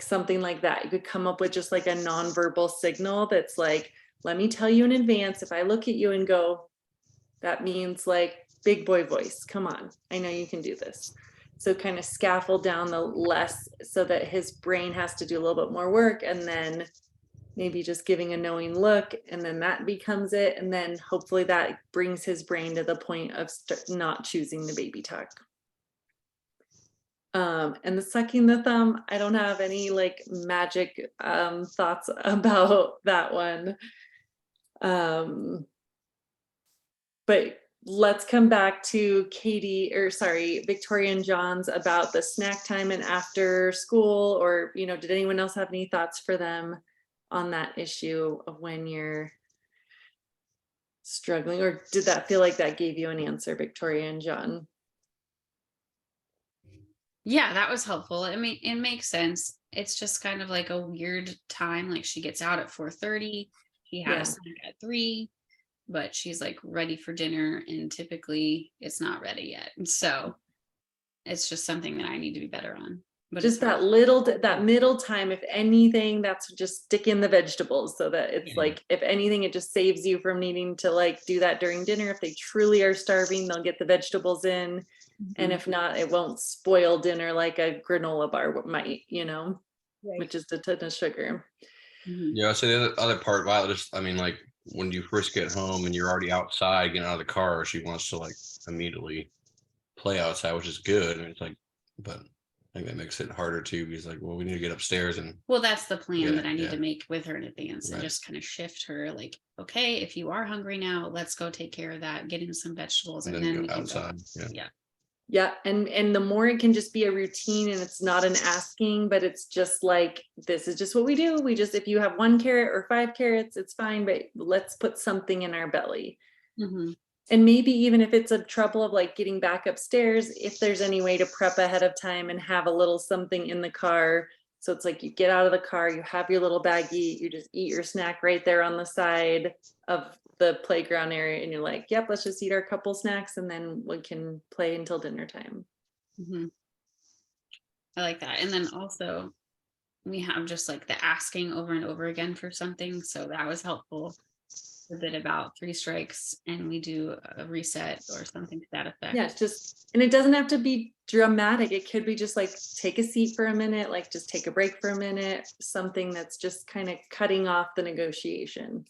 something like that. You could come up with just like a nonverbal signal that's like, let me tell you in advance, if I look at you and go, that means like big boy voice, come on, I know you can do this. So kind of scaffold down the less so that his brain has to do a little bit more work, and then maybe just giving a knowing look, and then that becomes it. And then hopefully that brings his brain to the point of not choosing the baby talk. And the sucking the thumb, I don't have any like magic thoughts about that one. But let's come back to Victoria and John's about the snack time and after school, or, did anyone else have any thoughts for them on that issue of when you're struggling, or did that feel like that gave you an answer, Victoria and John? Yeah, that was helpful. I mean, it makes sense. It's just kind of like a weird time. Like she gets out at 4:30. He had a snack at 3, but she's like ready for dinner, and typically it's not ready yet. And so it's just something that I need to be better on. But Just that middle time, if anything, that's just stick in the vegetables so that it's like, if anything, it just saves you from needing to like do that during dinner. If they truly are starving, they'll get the vegetables in. And if not, it won't spoil dinner like a granola bar might, which is a ton of sugar. Yeah, so the other part, Violet, like when you first get home and you're already outside getting out of the car, she wants to like immediately play outside, which is good. And it's like, but I think that makes it harder too, because like, well, we need to get upstairs. And well, that's the plan that I need to make with her in advance, and just kind of shift her like, okay, if you are hungry now, let's go take care of that, get him some vegetables, and then we can outside. Yeah. And the more it can just be a routine, and it's not an asking, but it's just like, this is just what we do. If you have 1 carrot or 5 carrots, it's fine, but let's put something in our belly. And maybe even if it's a trouble of like getting back upstairs, if there's any way to prep ahead of time and have a little something in the car. So it's like you get out of the car, you have your little baggie, you just eat your snack right there on the side of the playground area, and you're like, yep, let's just eat our couple snacks and then we can play until dinner time. I like that. And then also we have just like the asking over and over again for something. So that was helpful. A bit about 3 strikes, and we do a reset or something to that effect. Yeah, it's just, and it doesn't have to be dramatic. It could be just like, take a seat for a minute, like just take a break for a minute, something that's just kind of cutting off the negotiation.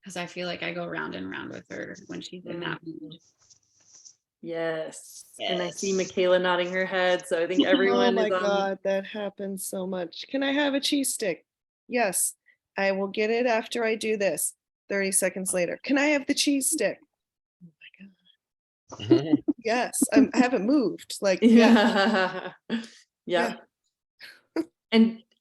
Because I feel like I go round and round with her when she's in that mood. Yes. And I see Michaela nodding her head, so I think everyone is on. Oh my God, that happens so much. Can I have a cheese stick? Yes, I will get it after I do this. 30 seconds later, can I have the cheese stick? Oh my God. Yes, I haven't moved. Like, yeah.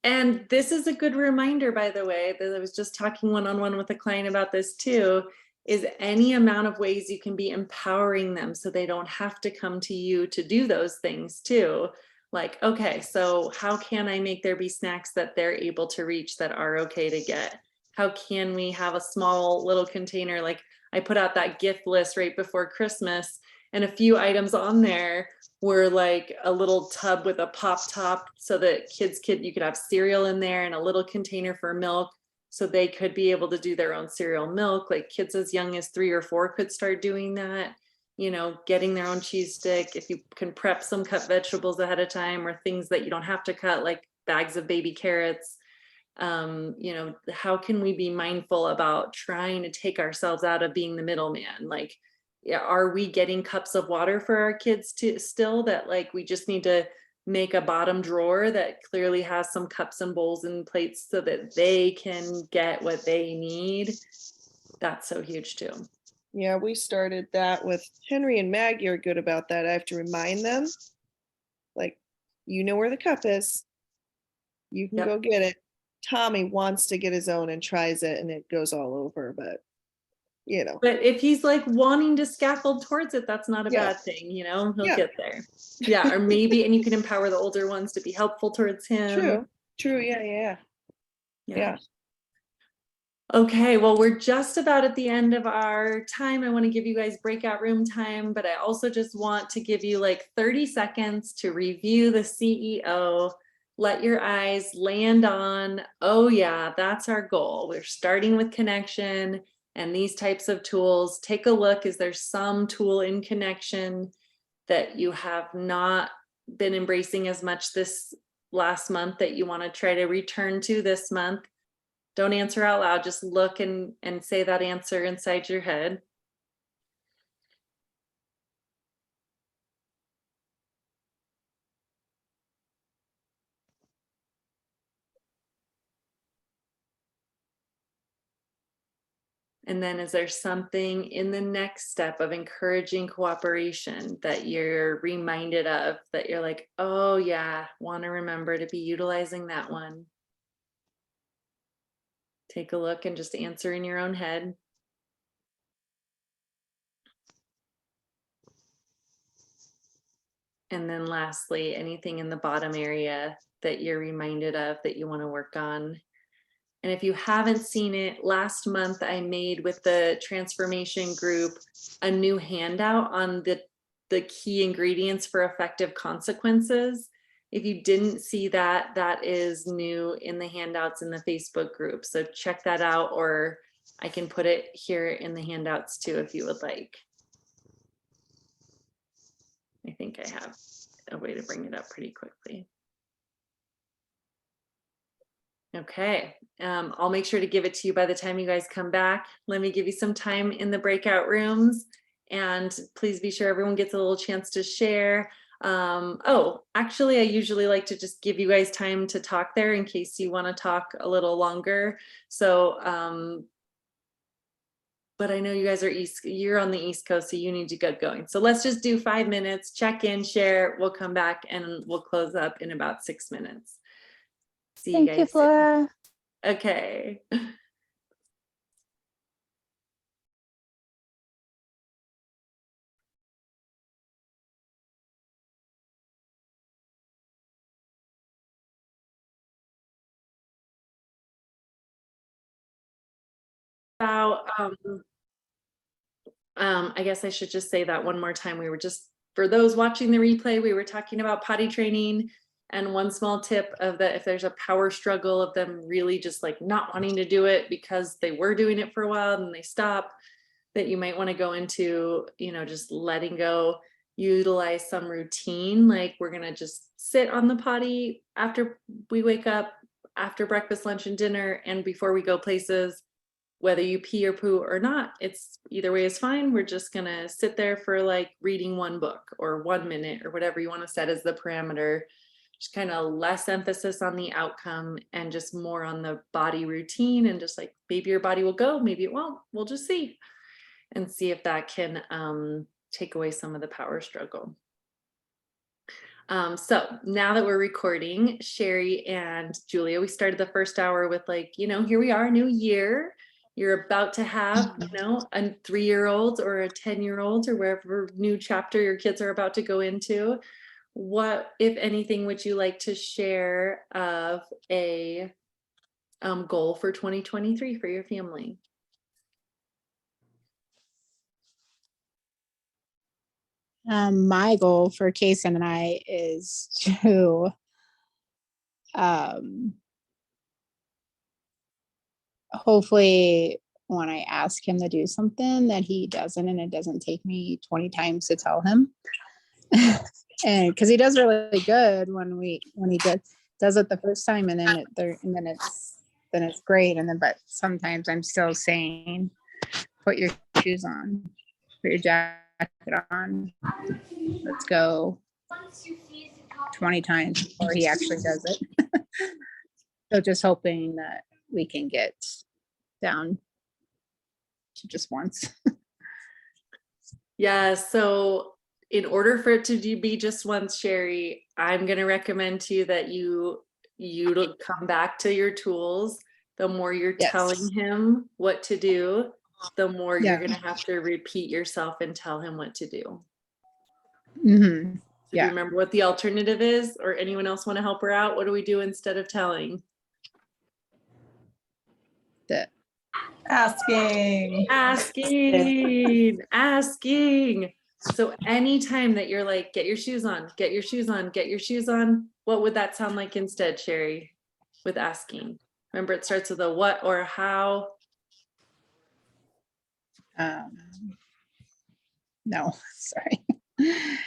And this is a good reminder, by the way, that I was just talking one-on-one with a client about this too, is any amount of ways you can be empowering them so they don't have to come to you to do those things too. Like, okay, so how can I make there be snacks that they're able to reach that are okay to get? How can we have a small little container? Like I put out that gift list right before Christmas, and a few items on there were like a little tub with a pop top so that you could have cereal in there, and a little container for milk so they could be able to do their own cereal milk. Like kids as young as 3 or 4 could start doing that, getting their own cheese stick. If you can prep some cut vegetables ahead of time, or things that you don't have to cut, like bags of baby carrots. How can we be mindful about trying to take ourselves out of being the middleman? Like, are we getting cups of water for our kids still, that like we just need to make a bottom drawer that clearly has some cups and bowls and plates so that they can get what they need? That's so huge too. Yeah, we started that with Henry and Maggie are good about that. I have to remind them, like, you know where the cup is. You can Yep. go get it. Tommy wants to get his own and tries it and it goes all over, but you know. But if he's like wanting to scaffold towards it, that's not a Yeah. bad thing, you know, he'll Yeah. get there. Yeah, or maybe, and you can empower the older ones to be helpful towards him. True. Yeah. Okay, well, we're just about at the end of our time. I want to give you guys breakout room time, but I also just want to give you like 30 seconds to review the CEO. Let your eyes land on, oh yeah, that's our goal. We're starting with connection and these types of tools. Take a look. Is there some tool in connection that you have not been embracing as much this last month that you want to try to return to this month? Don't answer out loud, just look and say that answer inside your head. And then is there something in the next step of encouraging cooperation that you're reminded of, that you're like, oh yeah, want to remember to be utilizing that one? Take a look and just answer in your own head. And then lastly, anything in the bottom area that you're reminded of that you want to work on. And if you haven't seen it, last month I made with the transformation group a new handout on the key ingredients for effective consequences. If you didn't see that, that is new in the handouts in the Facebook group. So check that out, or I can put it here in the handouts too if you would like. I think I have a way to bring it up pretty quickly. Okay, I'll make sure to give it to you by the time you guys come back. Let me give you some time in the breakout rooms, and please be sure everyone gets a little chance to share. Oh, actually, I usually like to just give you guys time to talk there in case you want to talk a little longer. So, but I know you guys are you're on the East Coast, so you need to get going. So let's just do 5 minutes, check in, share, we'll come back and we'll close up in about 6 minutes. See you guys. Thank you, Flora. Okay. About, I guess I should just say that one more time. We were just, for those watching the replay, we were talking about potty training, and one small tip of that, if there's a power struggle of them really just like not wanting to do it because they were doing it for a while and they stop, that you might want to go into, you know, just letting go, utilize some routine. Like we're going to just sit on the potty after we wake up, after breakfast, lunch, and dinner, and before we go places. Whether you pee or poo or not, it's either way is fine. We're just gonna sit there for like reading one book or 1 minute or whatever you want to set as the parameter. Just kind of less emphasis on the outcome and just more on the body routine, and just like maybe your body will go, maybe it won't. We'll just see and see if that can take away some of the power struggle. So now that we're recording, Sherry and Julia, we started the first hour with like, you know, here we are, new year. You're about to have, you know, a 3-year-old or a 10-year-old or wherever new chapter your kids are about to go into. What, if anything, would you like to share of a goal for 2023 for your family? My goal for Kason and I is to hopefully when I ask him to do something that he doesn't, and it doesn't take me 20 times to tell him. And because he does really good when he does it the first time, and then it's great. And then, but sometimes I'm still saying, put your shoes on, put your jacket on, let's go 20 times before he actually does it. So just hoping that we can get down to just once. Yeah, so in order for it to be just once, Sherry, I'm going to recommend to you that you you to come back to your tools. The more you're Yes. telling him what to do, the more Yeah. you're going to have to repeat yourself and tell him what to do. Mm-hmm. Do Yeah. you remember what the alternative is, or anyone else want to help her out? What do we do instead of telling? Asking. Asking. So anytime that you're like, get your shoes on, get your shoes on, get your shoes on, what would that sound like instead, Sherry, with asking? Remember, it starts with a what or a how. No, sorry.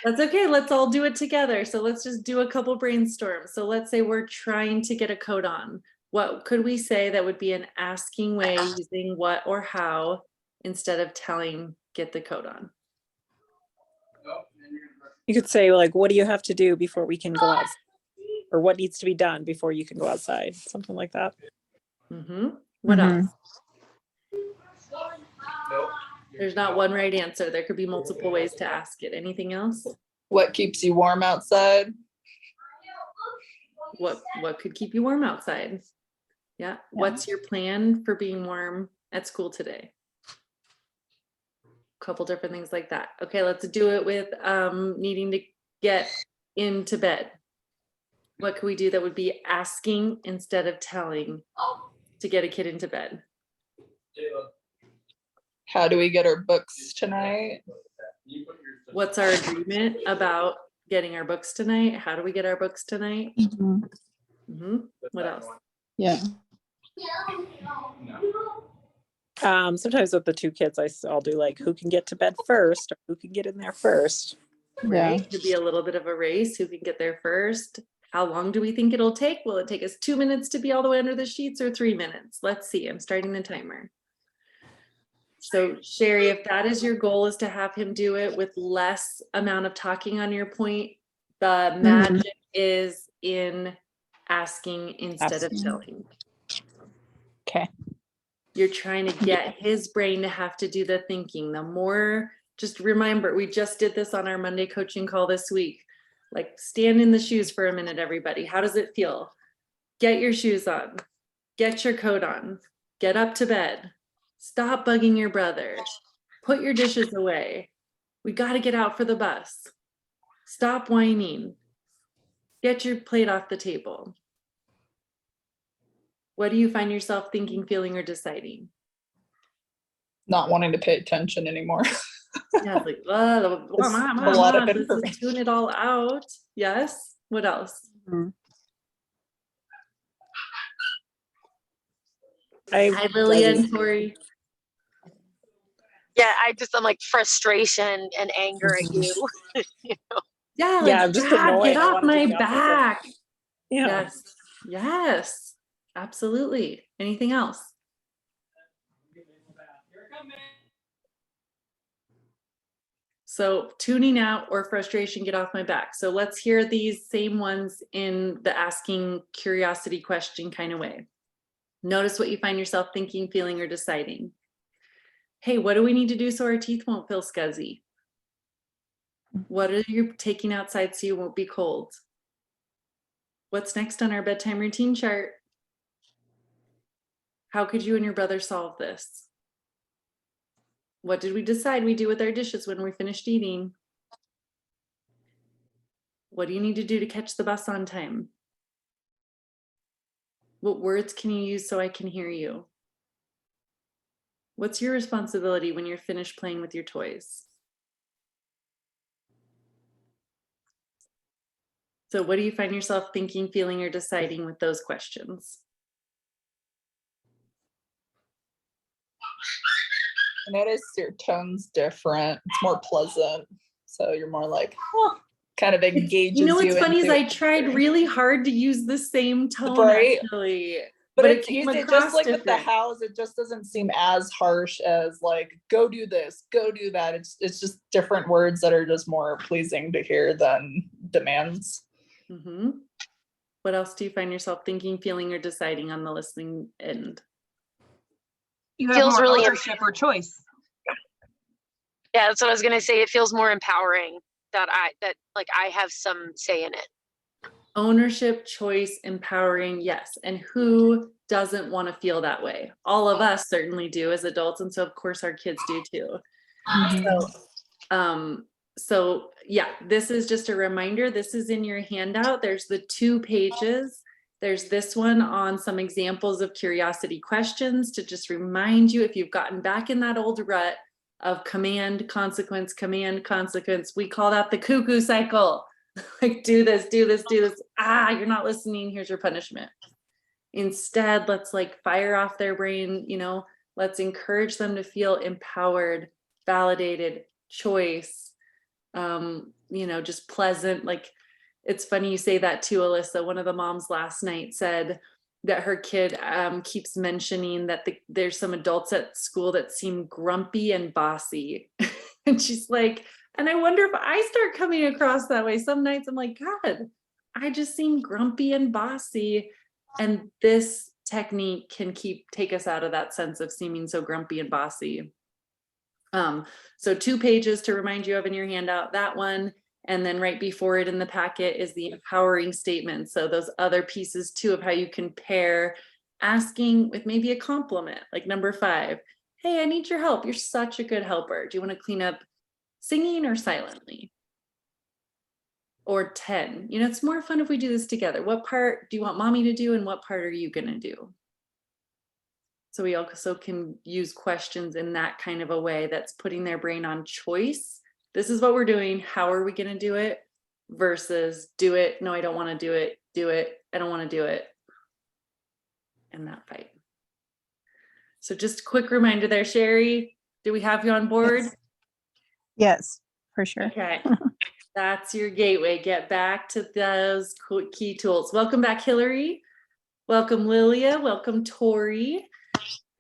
That's okay. Let's all do it together. So let's just do a couple brainstorms. So let's say we're trying to get a coat on. What could we say that would be an asking way using what or how instead of telling, get the coat on? You could say, like, what do you have to do before we can go out? Or what needs to be done before you can go outside? Something like that. What Mhm. else? There's not one right answer. There could be multiple ways to ask it. Anything else? What keeps you warm outside? What could keep you warm outside? Yeah. What's your plan for being warm at school today? A couple different things like that. Okay, let's do it with needing to get into bed. What could we do that would be asking instead of telling to get a kid into bed? How do we get our books tonight? What's our agreement about getting our books tonight? How do we get our books tonight? What else? Yeah. Sometimes with the two kids, I'll do like, who can get to bed first, or who can get in there first. Right? Yeah. Could be a little bit of a race. Who can get there first? How long do we think it'll take? Will it take us 2 minutes to be all the way under the sheets, or 3 minutes? Let's see. I'm starting the timer. So Sherry, if that is your goal, is to have him do it with less amount of talking on your point, the magic is in asking instead of Asking. telling. Okay. You're trying to get his brain to have to do the thinking. The more, just remember, we just did this on our Monday coaching call this week. Like, stand in the shoes for a minute, everybody. How does it feel? Get your shoes on, get your coat on, get up to bed, stop bugging your brother, put your dishes away. We got to get out for the bus. Stop whining. Get your plate off the table. What do you find yourself thinking, feeling, or deciding? Not wanting to pay attention anymore. Yeah, it's like, a lot of information. tune it all out. Yes. What else? Hi, Lily and Tori. Yeah, I'm like frustration and anger at you. You know? Yeah, Yeah, like, I'm just Dad, annoyed. get I off wanna my get off of it. back. Yeah. Yes. Yes. Absolutely. Anything else? So tuning out or frustration, get off my back. So let's hear these same ones in the asking curiosity question kind of way. Notice what you find yourself thinking, feeling, or deciding. Hey, what do we need to do so our teeth won't feel scuzzy? What are you taking outside so you won't be cold? What's next on our bedtime routine chart? How could you and your brother solve this? What did we decide we do with our dishes when we finished eating? What do you need to do to catch the bus on time? What words can you use so I can hear you? What's your responsibility when you're finished playing with your toys? So what do you find yourself thinking, feeling, or deciding with those questions? I notice your tone's different. It's more pleasant. So you're more like, huh, kind of engages You know what's funny is into I tried really hard to use the same tone, Right? actually. But it it's came easy, across just like with the different. house, it just doesn't seem as harsh as like, go do this, go do that. It's just different words that are just more pleasing to hear than demands. What else do you find yourself thinking, feeling, or deciding on the listening end? You have Feels more really ownership or choice. Yeah, that's what I was gonna say. It feels more empowering that I have some say in it. ownership, choice, empowering, yes. And who doesn't want to feel that way? All of us certainly do as adults, and so of course our kids do too. So yeah, this is just a reminder. This is in your handout. There's the 2 pages. There's this one on some examples of curiosity questions to just remind you if you've gotten back in that old rut of command, consequence, command, consequence. We call that the cuckoo cycle. Like, do this, do this, do this. Ah, you're not listening. Here's your punishment. Instead, let's like fire off their brain, let's encourage them to feel empowered, validated, choice, just pleasant. Like, it's funny you say that too, Alyssa. One of the moms last night said that her kid keeps mentioning that there's some adults at school that seem grumpy and bossy. And she's like, and I wonder if I start coming across that way. Some nights I'm like, God, I just seem grumpy and bossy. And this technique can take us out of that sense of seeming so grumpy and bossy. So 2 pages to remind you of in your handout, that one. And then right before it in the packet is the empowering statement. So those other pieces too of how you can pair asking with maybe a compliment, like number 5. Hey, I need your help. You're such a good helper. Do you want to clean up singing or silently? Or 10. It's more fun if we do this together. What part do you want mommy to do and what part are you going to do? So we also can use questions in that kind of a way that's putting their brain on choice. This is what we're doing. How are we going to do it? Versus do it. No, I don't want to do it. Do it. I don't want to do it. And that fight. So just a quick reminder there, Sherry, do we have you on board? Yes, for sure. Okay. That's your gateway. Get back to those key tools. Welcome back, Hillary. Welcome, Lilia. Welcome, Tori.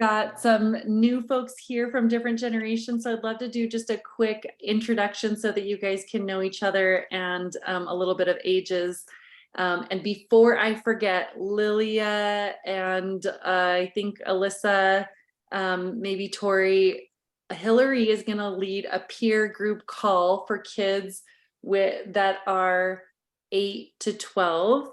Got some new folks here from different generations. So I'd love to do just a quick introduction so that you guys can know each other and a little bit of ages. And before I forget, Lilia and I think Alyssa, maybe Tori, Hillary is going to lead a peer group call for kids that are 8 to 12.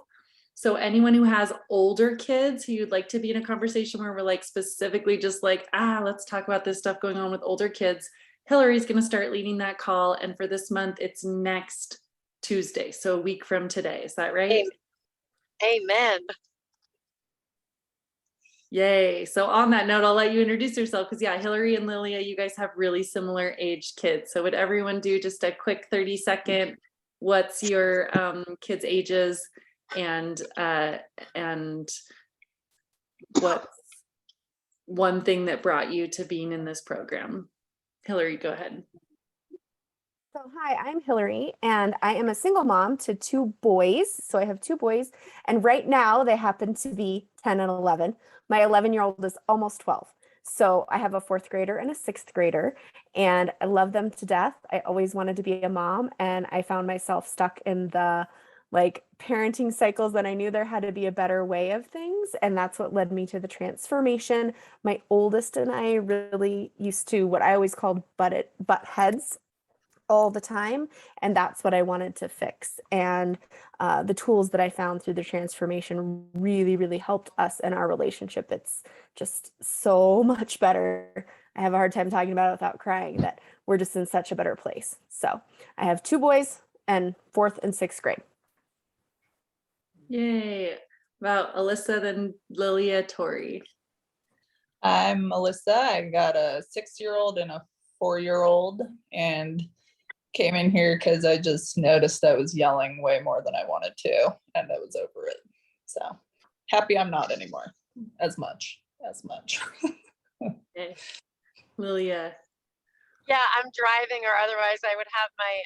So anyone who has older kids who you'd like to be in a conversation where we're like specifically just like, let's talk about this stuff going on with older kids, Hillary's going to start leading that call. And for this month, it's next Tuesday. So a week from today. Is that right? Amen. Yay. So on that note, I'll let you introduce yourself because yeah, Hillary and Lilia, you guys have really similar aged kids. So would everyone do just a quick 30-second, what's your kids' ages and what's one thing that brought you to being in this program? Hillary, go ahead. So hi, I'm Hillary, and I am a single mom to 2 boys. So I have 2 boys, and right now they happen to be 10 and 11. My 11-year-old is almost 12. So I have a 4th grader and a 6th grader, and I love them to death. I always wanted to be a mom, and I found myself stuck in the parenting cycles that I knew there had to be a better way of things. And that's what led me to the transformation. My oldest and I really used to what I always called butt heads all the time. And that's what I wanted to fix. And the tools that I found through the transformation really, really helped us in our relationship. It's just so much better. I have a hard time talking about it without crying, that we're just in such a better place. So I have 2 boys and 4th and 6th grade. Yay. About Alyssa, then Lilia, Tori. I'm Melissa. I got a 6-year-old and a 4-year-old, and came in here because I just noticed I was yelling way more than I wanted to, and I was over it. So happy I'm not anymore as much. Okay. Lilia. Yeah, I'm driving, or otherwise I would have my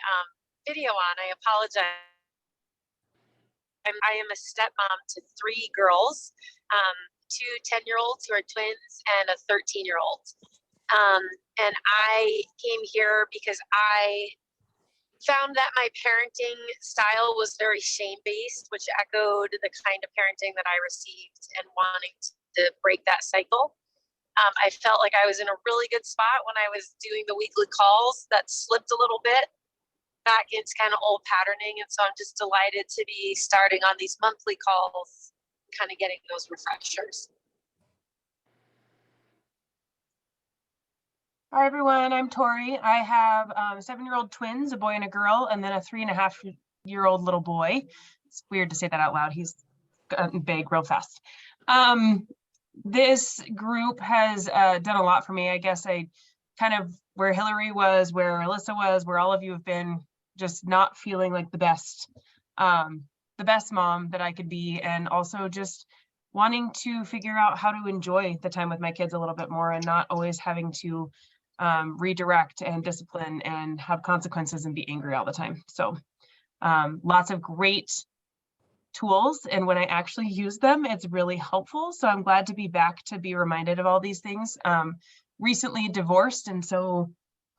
video on. I apologize. I am a stepmom to 3 girls, 2 10-year-olds who are twins and a 13-year-old. And I came here because I found that my parenting style was very shame-based, which echoed the kind of parenting that I received, and wanting to break that cycle. I felt like I was in a really good spot when I was doing the weekly calls. That slipped a little bit back into kind of old patterning. And so I'm just delighted to be starting on these monthly calls, kind of getting those refreshers. Hi, everyone. I'm Tori. I have 7-year-old twins, a boy and a girl, and then a 3.5-year-old little boy. It's weird to say that out loud. He's gotten big real fast. This group has done a lot for me. I guess I kind of where Hillary was, where Alyssa was, where all of you have been, just not feeling like the best mom that I could be, and also just wanting to figure out how to enjoy the time with my kids a little bit more and not always having to redirect and discipline and have consequences and be angry all the time. So lots of great tools, and when I actually use them, it's really helpful. So I'm glad to be back to be reminded of all these things. Recently divorced, and so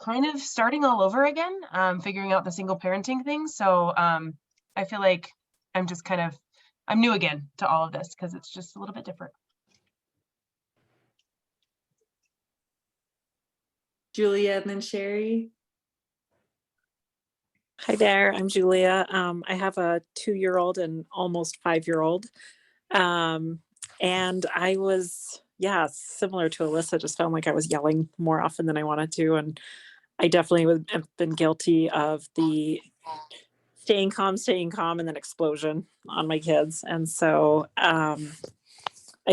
kind of starting all over again, figuring out the single parenting thing. So I feel like I'm just I'm new again to all of this because it's just a little bit different. Julia and then Sherry. Hi there, I'm Julia. I have a 2-year-old and almost 5-year-old. And I was, similar to Alyssa, just felt like I was yelling more often than I wanted to. And I definitely have been guilty of the staying calm, and then explosion on my kids. And so I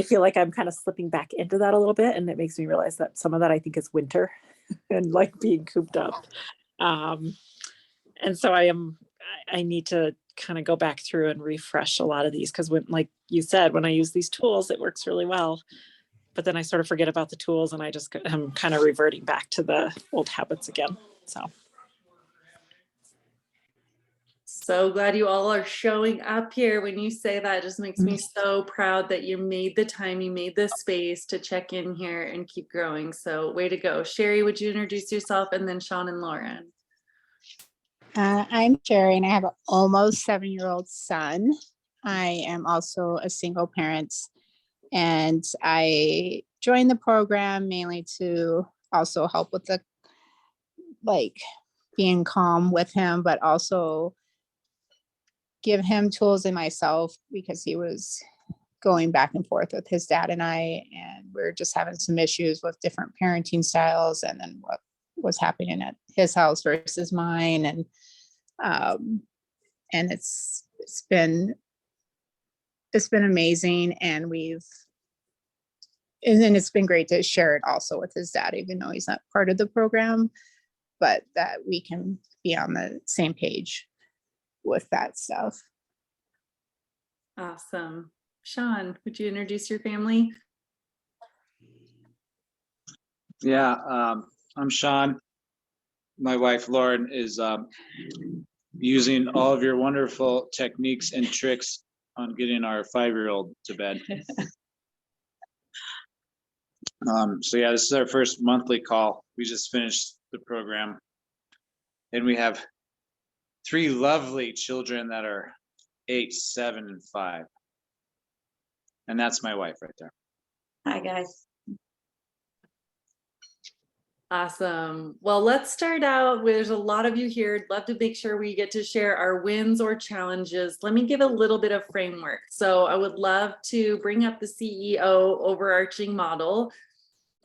feel like I'm kind of slipping back into that a little bit. And it makes me realize that some of that I think is winter and like being cooped up. And so I need to kind of go back through and refresh a lot of these, because when, like you said, when I use these tools, it works really well. But then I sort of forget about the tools and I'm kind of reverting back to the old habits again. So glad you all are showing up here. When you say that, it just makes me so proud that you made the time, you made the space to check in here and keep growing. So way to go. Sherry, would you introduce yourself, and then Sean and Lauren? I'm Sherry, and I have an almost 7-year-old son. I am also a single parent, and I joined the program mainly to also help with the being calm with him, but also give him tools in myself, because he was going back and forth with his dad and I, and we're just having some issues with different parenting styles, and then what was happening at his house versus mine. And it's been amazing. And then it's been great to share it also with his dad, even though he's not part of the program, but that we can be on the same page with that stuff. Awesome. Sean, would you introduce your family? Yeah, I'm Sean. My wife, Lauren, is using all of your wonderful techniques and tricks on getting our 5-year-old to bed. So yeah, this is our first monthly call. We just finished the program, and we have 3 lovely children that are 8, 7, and 5. And that's my wife right there. Hi, guys. Awesome. Well, let's start out. There's a lot of you here. I'd love to make sure we get to share our wins or challenges. Let me give a little bit of framework. So I would love to bring up the CEO overarching model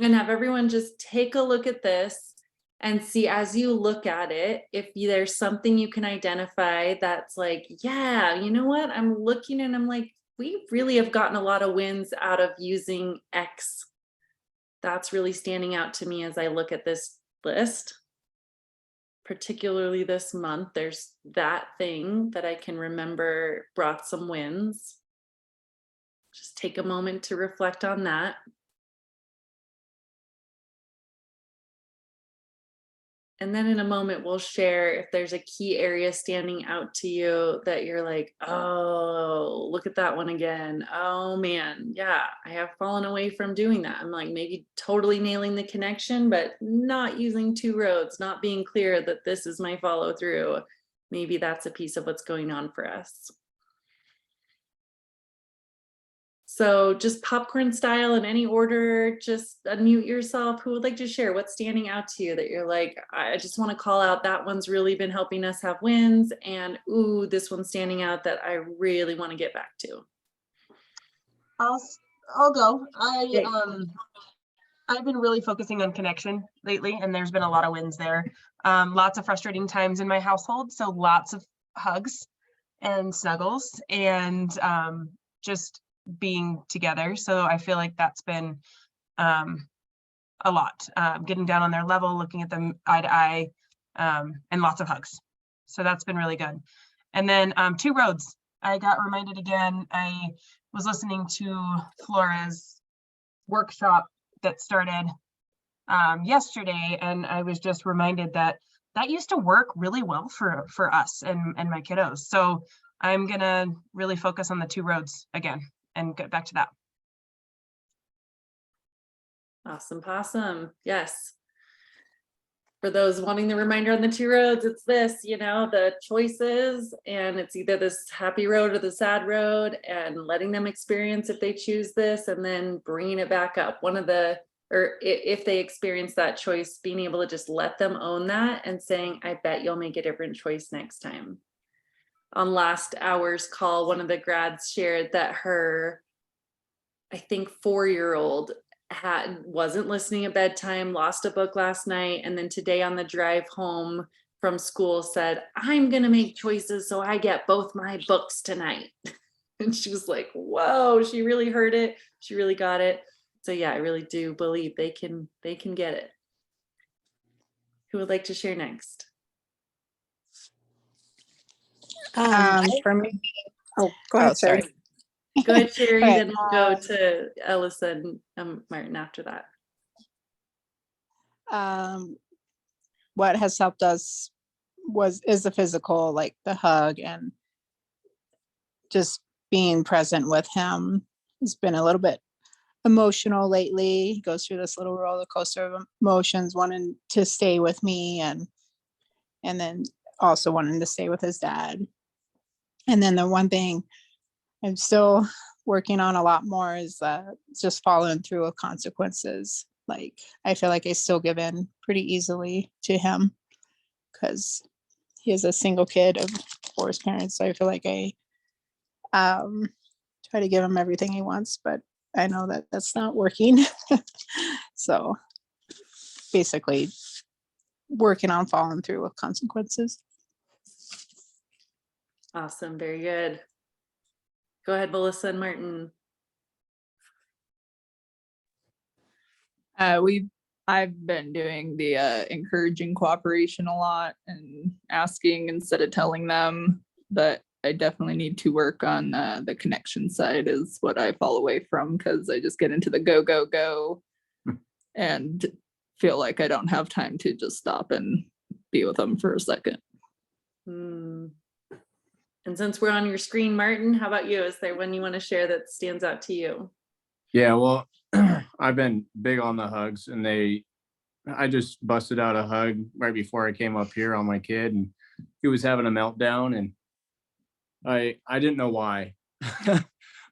and have everyone just take a look at this and see, as you look at it, if there's something you can identify that's like, yeah, you know what? I'm looking and I'm like, we really have gotten a lot of wins out of using X. That's really standing out to me as I look at this list. Particularly this month, there's that thing that I can remember brought some wins. Just take a moment to reflect on that. And then in a moment, we'll share if there's a key area standing out to you that you're like, oh, look at that one again. Oh man, yeah, I have fallen away from doing that. I'm like maybe totally nailing the connection, but not using 2 roads, not being clear that this is my follow through. Maybe that's a piece of what's going on for us. So just popcorn style in any order, just unmute yourself. Who would like to share what's standing out to you that you're like, I just want to call out that one's really been helping us have wins, and ooh, this one's standing out that I really want to get back to. I'll go. I've been really focusing on connection lately, and there's been a lot of wins there. Lots of frustrating times in my household, so lots of hugs and snuggles and just being together. So I feel like that's been a lot. Getting down on their level, looking at them eye to eye, and lots of hugs. So that's been really good. And then 2 roads. I got reminded again. I was listening to Flora's workshop that started yesterday, and I was just reminded that that used to work really well for us and my kiddos. So I'm gonna really focus on the 2 roads again and get back to that. Awesome possum. Yes. For those wanting the reminder on the 2 roads, it's this, you know, the choices, and it's either this happy road or the sad road, and letting them experience if they choose this, and then bringing it back up. One of the, or if they experience that choice, being able to just let them own that and saying, I bet you'll make a different choice next time. On last hour's call, one of the grads shared that her, I think 4-year-old wasn't listening at bedtime, lost a book last night, and then today on the drive home from school said, I'm gonna make choices so I get both my books tonight. And she was like, whoa, she really heard it. She really got it. So yeah, I really do believe they can get it. Who would like to share next? For me, Oh, go ahead, Sherry. sorry. Go ahead, Sherry, Okay, then we'll go to Ellison and Martin after that. What has helped us is the physical, like the hug and just being present with him. He's been a little bit emotional lately. He goes through this little roller coaster of emotions, wanting to stay with me and then also wanting to stay with his dad. And then the one thing I'm still working on a lot more is just following through with consequences. Like, I feel like I still give in pretty easily to him because he is a single kid of 4 parents. So I feel like I try to give him everything he wants, but I know that that's not working. So basically working on following through with consequences. Awesome, very good. Go ahead, Melissa and Martin. I've been doing the encouraging cooperation a lot and asking instead of telling them, but I definitely need to work on the connection side is what I fall away from, because I just get into the go, go, go and feel like I don't have time to just stop and be with them for a second. And since we're on your screen, Martin, how about you? Is there one you want to share that stands out to you? Yeah, well, I've been big on the hugs, and I just busted out a hug right before I came up here on my kid, and he was having a meltdown, and I didn't know why,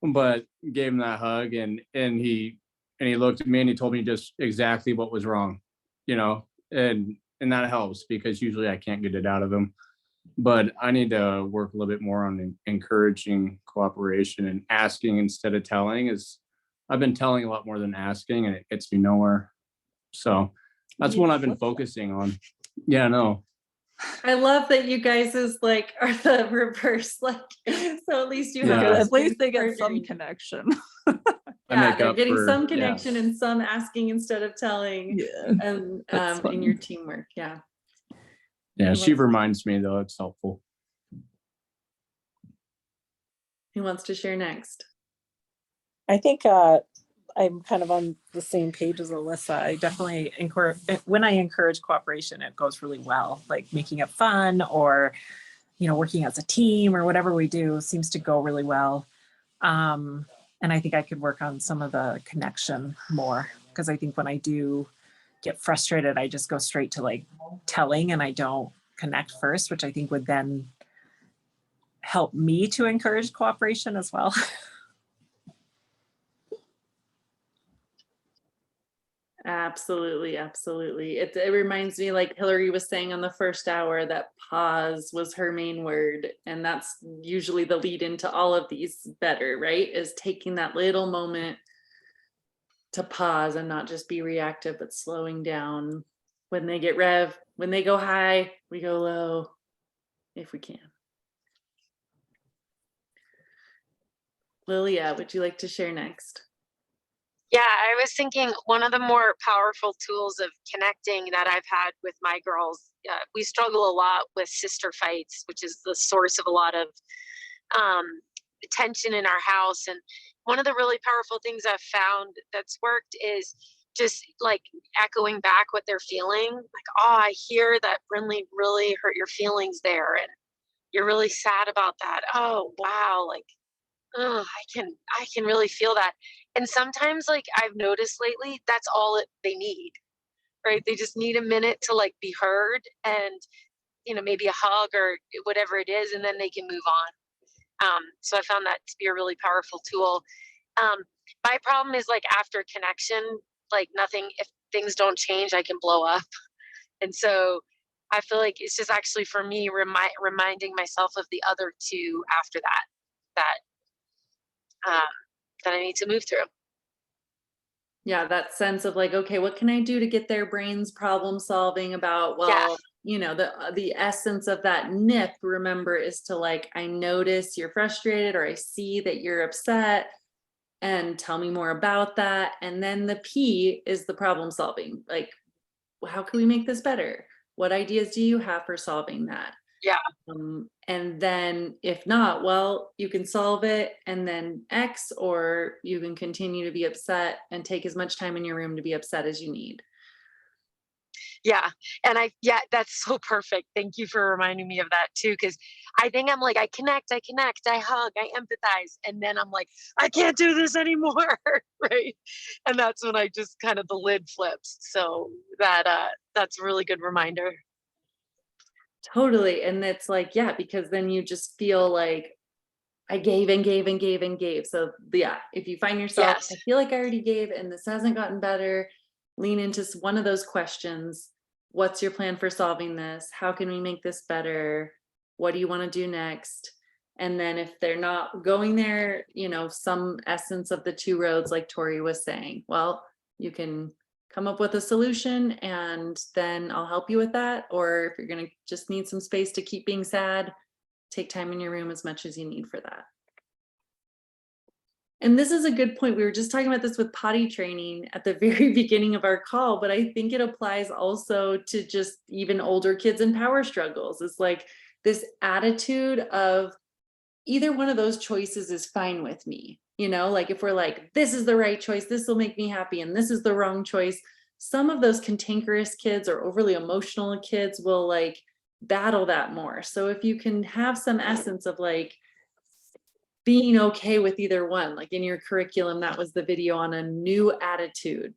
but gave him that hug, and he looked at me and he told me just exactly what was wrong, you know, and that helps because usually I can't get it out of him. But I need to work a little bit more on encouraging cooperation and asking instead of telling. I've been telling a lot more than asking, and it gets me nowhere. So that's what I've been focusing on. Yeah, no. I love that you guys are the reverse, so at least you have At least they get some connection. Yeah, they're getting some connection and some asking instead of telling. Yeah, and in your teamwork. Yeah, she reminds me though, it's helpful. Who wants to share next? I think I'm kind of on the same page as Alyssa. I definitely when I encourage cooperation, it goes really well. Like making it fun, or working as a team, or whatever we do seems to go really well. And I think I could work on some of the connection more, because I think when I do get frustrated, I just go straight to like telling and I don't connect first, which I think would then help me to encourage cooperation as well. Absolutely, absolutely. It reminds me, like Hillary was saying on the first hour, that pause was her main word. And that's usually the lead into all of these better, right? Is taking that little moment to pause and not just be reactive, but slowing down. When they get when they go high, we go low if we can. Lilia, would you like to share next? Yeah, I was thinking one of the more powerful tools of connecting that I've had with my girls, we struggle a lot with sister fights, which is the source of a lot of tension in our house. And one of the really powerful things I've found that's worked is just like echoing back what they're feeling. Like, oh, I hear that Brinley really hurt your feelings there, and you're really sad about that. Oh, wow, like, oh, I can really feel that. And sometimes, like, I've noticed lately, that's all they need, right? They just need a minute to like be heard, and maybe a hug or whatever it is, and then they can move on. So I found that to be a really powerful tool. My problem is, like, after connection, like, nothing, if things don't change, I can blow up. And so I feel like it's just actually for me reminding myself of the other two after that I need to move through. Yeah, that sense of like, okay, what can I do to get their brains problem solving about, well, the essence of that nip, remember, is to like, I notice you're frustrated, or I see that you're upset, and tell me more about that. And then the P is the problem solving. Like, how can we make this better? What ideas do you have for solving that? Yeah. And then if not, well, you can solve it and then X, or you can continue to be upset and take as much time in your room to be upset as you need. Yeah. And that's so perfect. Thank you for reminding me of that too. Cause I think I'm like, I connect, I hug, I empathize. And then I'm like, I can't do this anymore. Right. And that's when I just kind of, the lid flips. So that's a really good reminder. Totally. And it's like, yeah, because then you just feel like I gave and gave and gave and gave. So yeah, if you find yourself, I feel like I already gave and this hasn't gotten better, lean into one of those questions. What's your plan for solving this? How can we make this better? What do you want to do next? And then if they're not going there, some essence of the two roads, like Tori was saying, well, you can come up with a solution and then I'll help you with that. Or if you're going to just need some space to keep being sad, take time in your room as much as you need for that. And this is a good point. We were just talking about this with potty training at the very beginning of our call, but I think it applies also to just even older kids in power struggles. It's like this attitude of either one of those choices is fine with me. Like if we're like, this is the right choice, this will make me happy, and this is the wrong choice. Some of those cantankerous kids or overly emotional kids will like battle that more. So if you can have some essence of like being okay with either one, like in your curriculum, that was the video on a new attitude.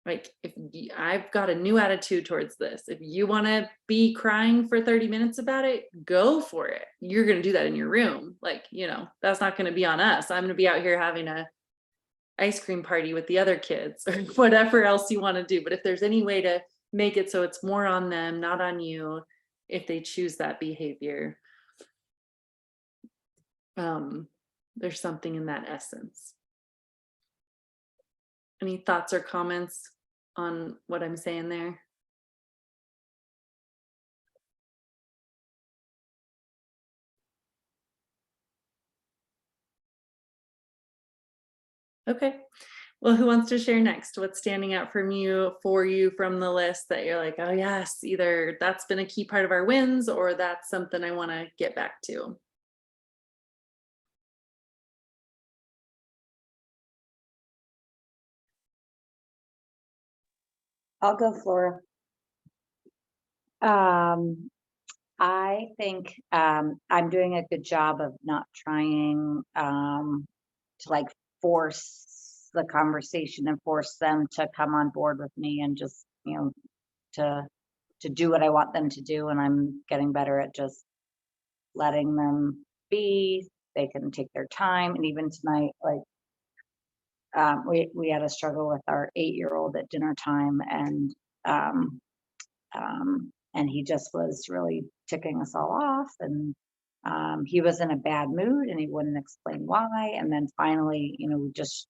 Like, if I've got a new attitude towards this, if you want to be crying for 30 minutes about it, go for it. You're going to do that in your room. Like, that's not going to be on us. I'm going to be out here having a ice cream party with the other kids or whatever else you want to do. But if there's any way to make it so it's more on them, not on you, if they choose that behavior, there's something in that essence. Any thoughts or comments on what I'm saying there? Okay. Well, who wants to share next? What's standing out for you from the list that you're like, oh yes, either that's been a key part of our wins or that's something I want to get back to? I'll go, Flora. I think I'm doing a good job of not trying to like force the conversation and force them to come on board with me and just, to do what I want them to do. And I'm getting better at just letting them be. They can take their time. And even tonight, like we had a struggle with our 8-year-old at dinner time, and he just was really ticking us all off, and he was in a bad mood and he wouldn't explain why. And then finally, we just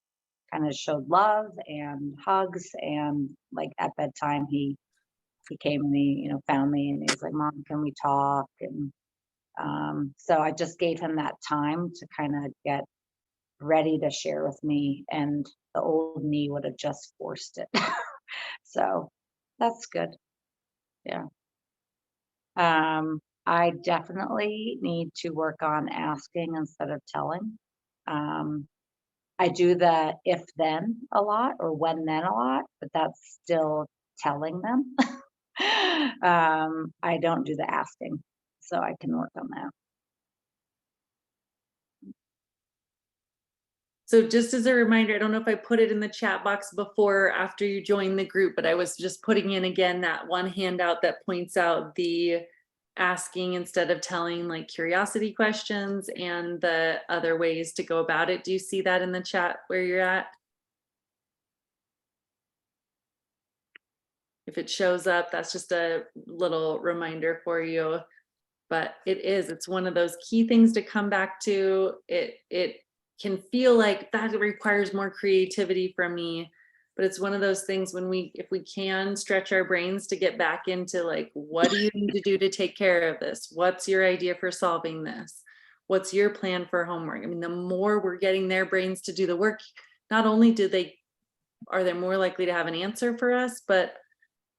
kind of showed love and hugs, and like at bedtime he came and he found me and he was like, "Mom, can we talk?" And so I just gave him that time to kind of get ready to share with me, and the old me would have just forced it. So that's good. Yeah. I definitely need to work on asking instead of telling. I do the if then a lot or when then a lot, but that's still telling them. I don't do the asking, so I can work on that. So just as a reminder, I don't know if I put it in the chat box before or after you joined the group, but I was just putting in again that one handout that points out the asking instead of telling, like curiosity questions and the other ways to go about it. Do you see that in the chat where you're at? If it shows up, that's just a little reminder for you. But it's one of those key things to come back to. It can feel like that requires more creativity from me, but it's one of those things when if we can stretch our brains to get back into like, what do you need to do to take care of this? What's your idea for solving this? What's your plan for homework? I mean, the more we're getting their brains to do the work, not only are they more likely to have an answer for us, but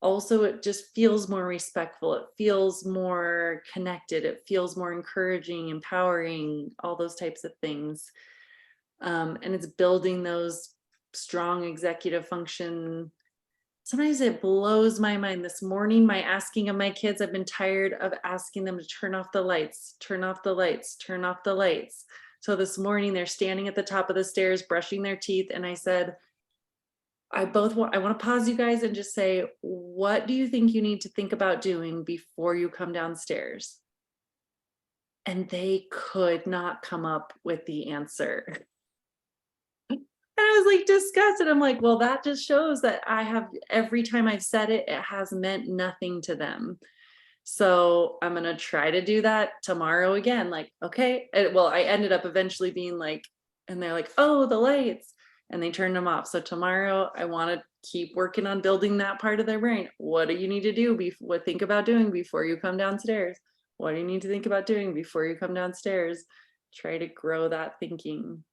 also it just feels more respectful. It feels more connected. It feels more encouraging, empowering, all those types of things. And it's building those strong executive function. Sometimes it blows my mind. This morning, my asking of my kids, I've been tired of asking them to turn off the lights, turn off the lights, turn off the lights. So this morning they're standing at the top of the stairs, brushing their teeth. And I said, I want to pause you guys and just say, what do you think you need to think about doing before you come downstairs? And they could not come up with the answer. And I was like disgusted. I'm like, well, that just shows that every time I've said it, it has meant nothing to them. So I'm going to try to do that tomorrow again. Like, okay. Well, I ended up eventually being like, and they're like, oh, the lights. And they turned them off. So tomorrow I want to keep working on building that part of their brain. What do you need to do? Think about doing before you come downstairs? What do you need to think about doing before you come downstairs? Try to grow that thinking.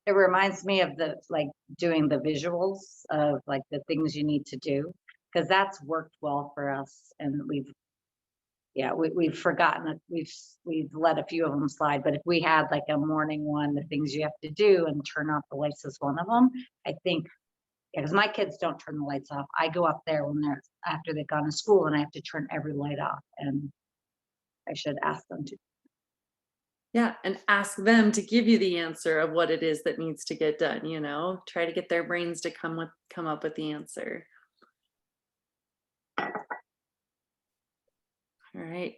It reminds me of doing the visuals of like the things you need to do, because that's worked well for us. And we've forgotten that we've let a few of them slide. But if we had like a morning one, the things you have to do and turn off the lights is one of them. I think, because my kids don't turn the lights off. I go up there after they've gone to school and I have to turn every light off, and I should ask them to. Yeah, and ask them to give you the answer of what it is that needs to get done, try to get their brains to come up with the answer. All right.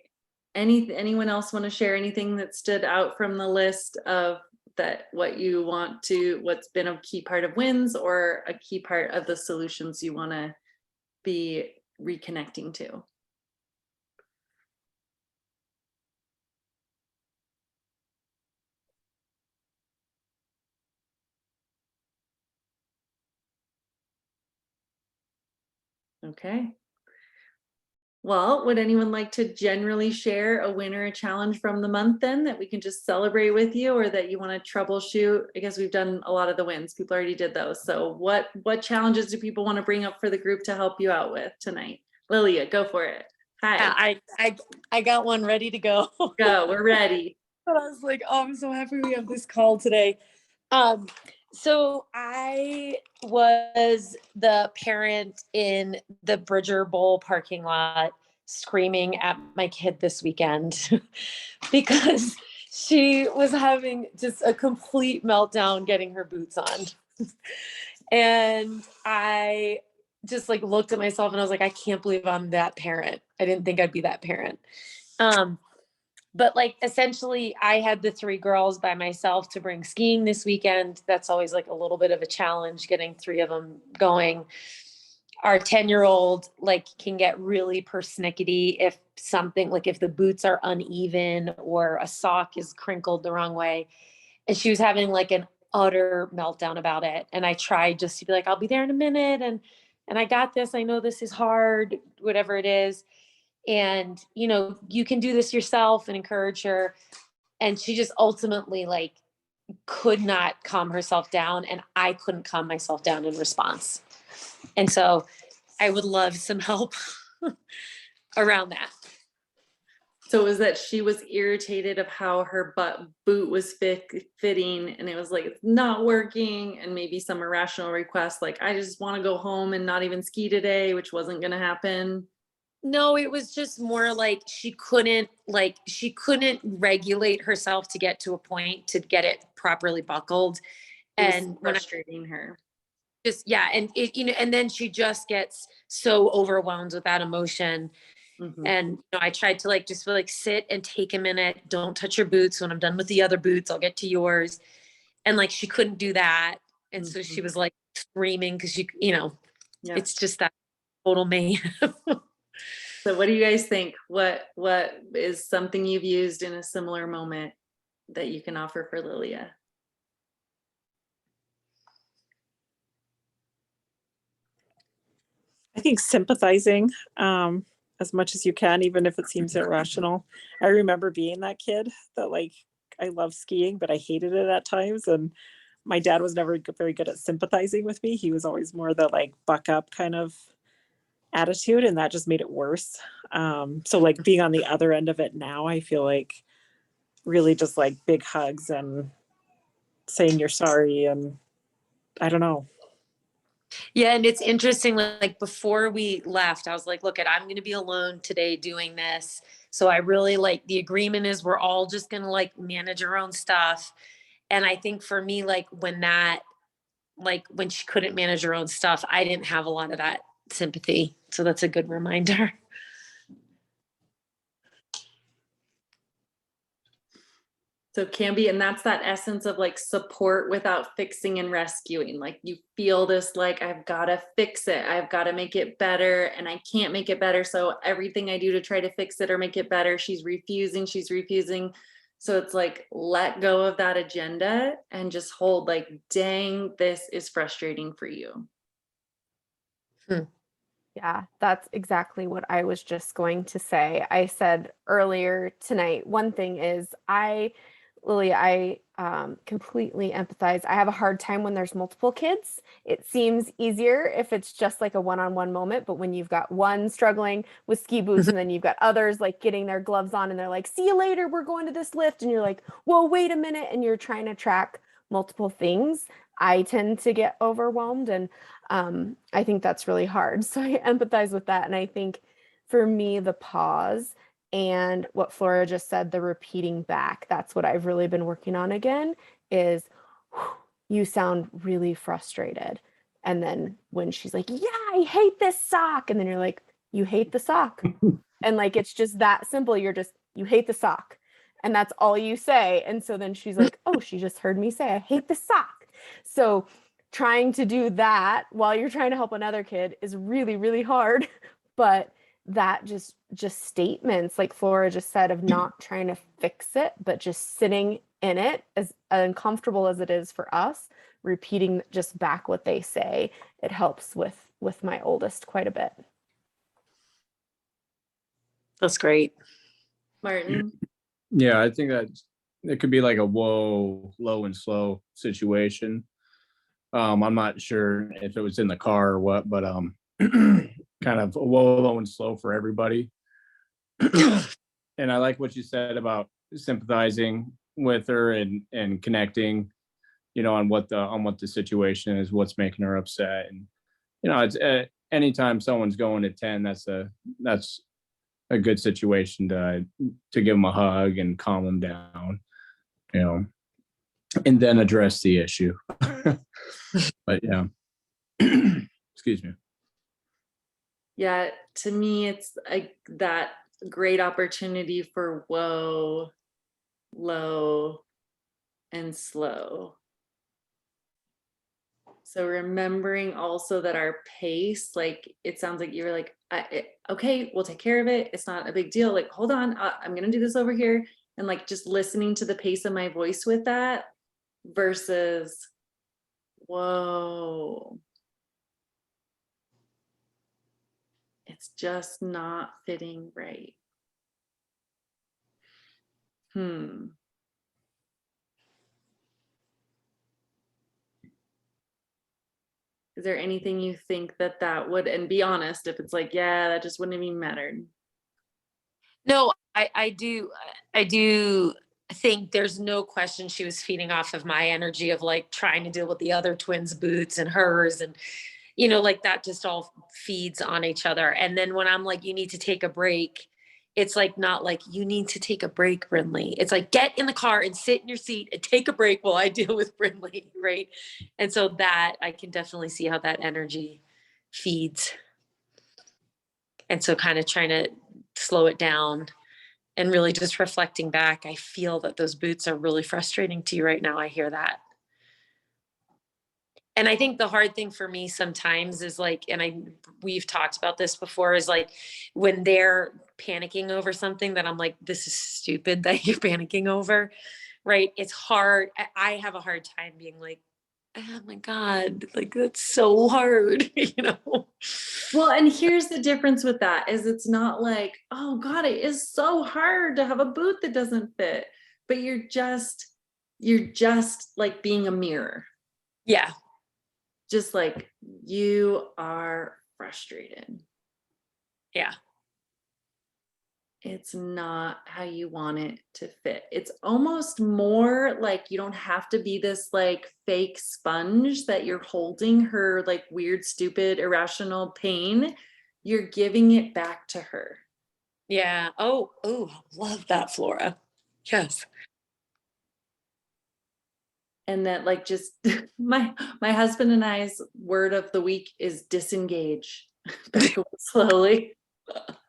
Anyone else want to share anything that stood out from the list of what's been a key part of wins or a key part of the solutions you want to be reconnecting to? Okay. Well, would anyone like to generally share a win or a challenge from the month then that we can just celebrate with you, or that you want to troubleshoot? I guess we've done a lot of the wins. People already did those. So what challenges do people want to bring up for the group to help you out with tonight? Lilia, go for it. Hi. I got one ready to go. Go, we're ready. But I was like, oh, I'm so happy we have this call today. So I was the parent in the Bridger Bowl parking lot screaming at my kid this weekend because she was having just a complete meltdown getting her boots on. And I just looked at myself and I was like, I can't believe I'm that parent. I didn't think I'd be that parent. but like essentially I had the 3 girls by myself to bring skiing this weekend. That's always like a little bit of a challenge getting 3 of them going. Our 10-year-old like can get really persnickety if something, like if the boots are uneven or a sock is crinkled the wrong way. And she was having like an utter meltdown about it. And I tried just to be like, I'll be there in a minute. And I got this. I know this is hard, whatever it is. And, you know, you can do this yourself, and encourage her. And she just ultimately like could not calm herself down. And I couldn't calm myself down in response. And so I would love some help around that. So it was that she was irritated of how her boot was fitting, and it was like, it's not working, and maybe some irrational request like, I just want to go home and not even ski today, which wasn't going to happen. No, it was just more like she couldn't regulate herself to get to a point to get it properly buckled. And frustrating her. Just, yeah. And it, you know, and then she just gets so overwhelmed with that emotion. Mm-hmm. And you know, I tried to like, just like sit and take a minute. Don't touch your boots. When I'm done with the other boots, I'll get to yours. And like, she couldn't do that. And so she was like screaming because she, you know, it's just that total mayhem. So what do you guys think? What is something you've used in a similar moment that you can offer for Lilia? I think sympathizing as much as you can, even if it seems irrational. I remember being that kid that like, I love skiing, but I hated it at times. And my dad was never very good at sympathizing with me. He was always more the like buck up kind of attitude, and that just made it worse. So like being on the other end of it now, I feel like really just like big hugs and saying you're sorry. And I don't know. Yeah. And it's interesting. Like before we left, I was like, look, I'm going to be alone today doing this. So I really like, the agreement is we're all just going to like manage our own stuff. And I think for me, like when she couldn't manage her own stuff, I didn't have a lot of that sympathy. So that's a good reminder. So it can be, and that's that essence of like support without fixing and rescuing. Like you feel this, like, I've got to fix it. I've got to make it better, and I can't make it better. So everything I do to try to fix it or make it better, she's refusing. So it's like, let go of that agenda and just hold like, dang, this is frustrating for you. Yeah, that's exactly what I was just going to say. I said earlier tonight, one thing is I completely empathize. I have a hard time when there's multiple kids. It seems easier if it's just like a one-on-one moment, but when you've got one struggling with ski boots and then you've got others like getting their gloves on and they're like, see you later, we're going to this lift. And you're like, whoa, wait a minute. And you're trying to track multiple things. I tend to get overwhelmed, and I think that's really hard. So I empathize with that. And I think for me, the pause and what Flora just said, the repeating back, that's what I've really been working on again is, you sound really frustrated. And then when she's like, yeah, I hate this sock. And then you're like, you hate the sock. And like, it's just that simple. You hate the sock. And that's all you say. And so then she's like, oh, she just heard me say, I hate the sock. So trying to do that while you're trying to help another kid is really, really hard. But that just statements, like Flora just said, of not trying to fix it, but just sitting in it, as uncomfortable as it is for us, repeating just back what they say, it helps with my oldest quite a bit. That's great. Martin? Yeah, I think that it could be like a whoa, low and slow situation. I'm not sure if it was in the car or what, but kind of a whoa, low and slow for everybody. And I like what you said about sympathizing with her and connecting, you know, on what the situation is, what's making her upset. And, you know, it's anytime someone's going to 10, that's a good situation to give them a hug and calm them down, you know, and then address the issue. But yeah, excuse me. Yeah, to me, it's like that great opportunity for whoa, low, and slow. So remembering also that our pace, like it sounds like you're like, okay, we'll take care of it. It's not a big deal. Like, hold on, I'm gonna do this over here. And like just listening to the pace of my voice with that versus, whoa, it's just not fitting right. Is there anything you think that would, and be honest, if it's like, yeah, that just wouldn't have even mattered? No, I do think there's no question she was feeding off of my energy of like trying to deal with the other twins' boots and hers, and you know, like that just all feeds on each other. And then when I'm like, you need to take a break, it's like not like you need to take a break, Brinley. It's like get in the car and sit in your seat and take a break while I deal with Brinley, right? And so that I can definitely see how that energy feeds. And so kind of trying to slow it down and really just reflecting back, I feel that those boots are really frustrating to you right now. I hear that. And I think the hard thing for me sometimes is like, and we've talked about this before, is like when they're panicking over something that I'm like, this is stupid that you're panicking over, right? It's hard. I have a hard time being like, oh my God, like that's so hard, you know? Well, and here's the difference with that is it's not like, oh God, it is so hard to have a boot that doesn't fit, but you're just like being a mirror. Yeah. Just like you are frustrated. Yeah. It's not how you want it to fit. It's almost more like you don't have to be this like fake sponge that you're holding her like weird, stupid, irrational pain. You're giving it back to her. Yeah. Oh, love that, Flora. Yes. And that like just my husband and I's word of the week is disengage. Back away slowly.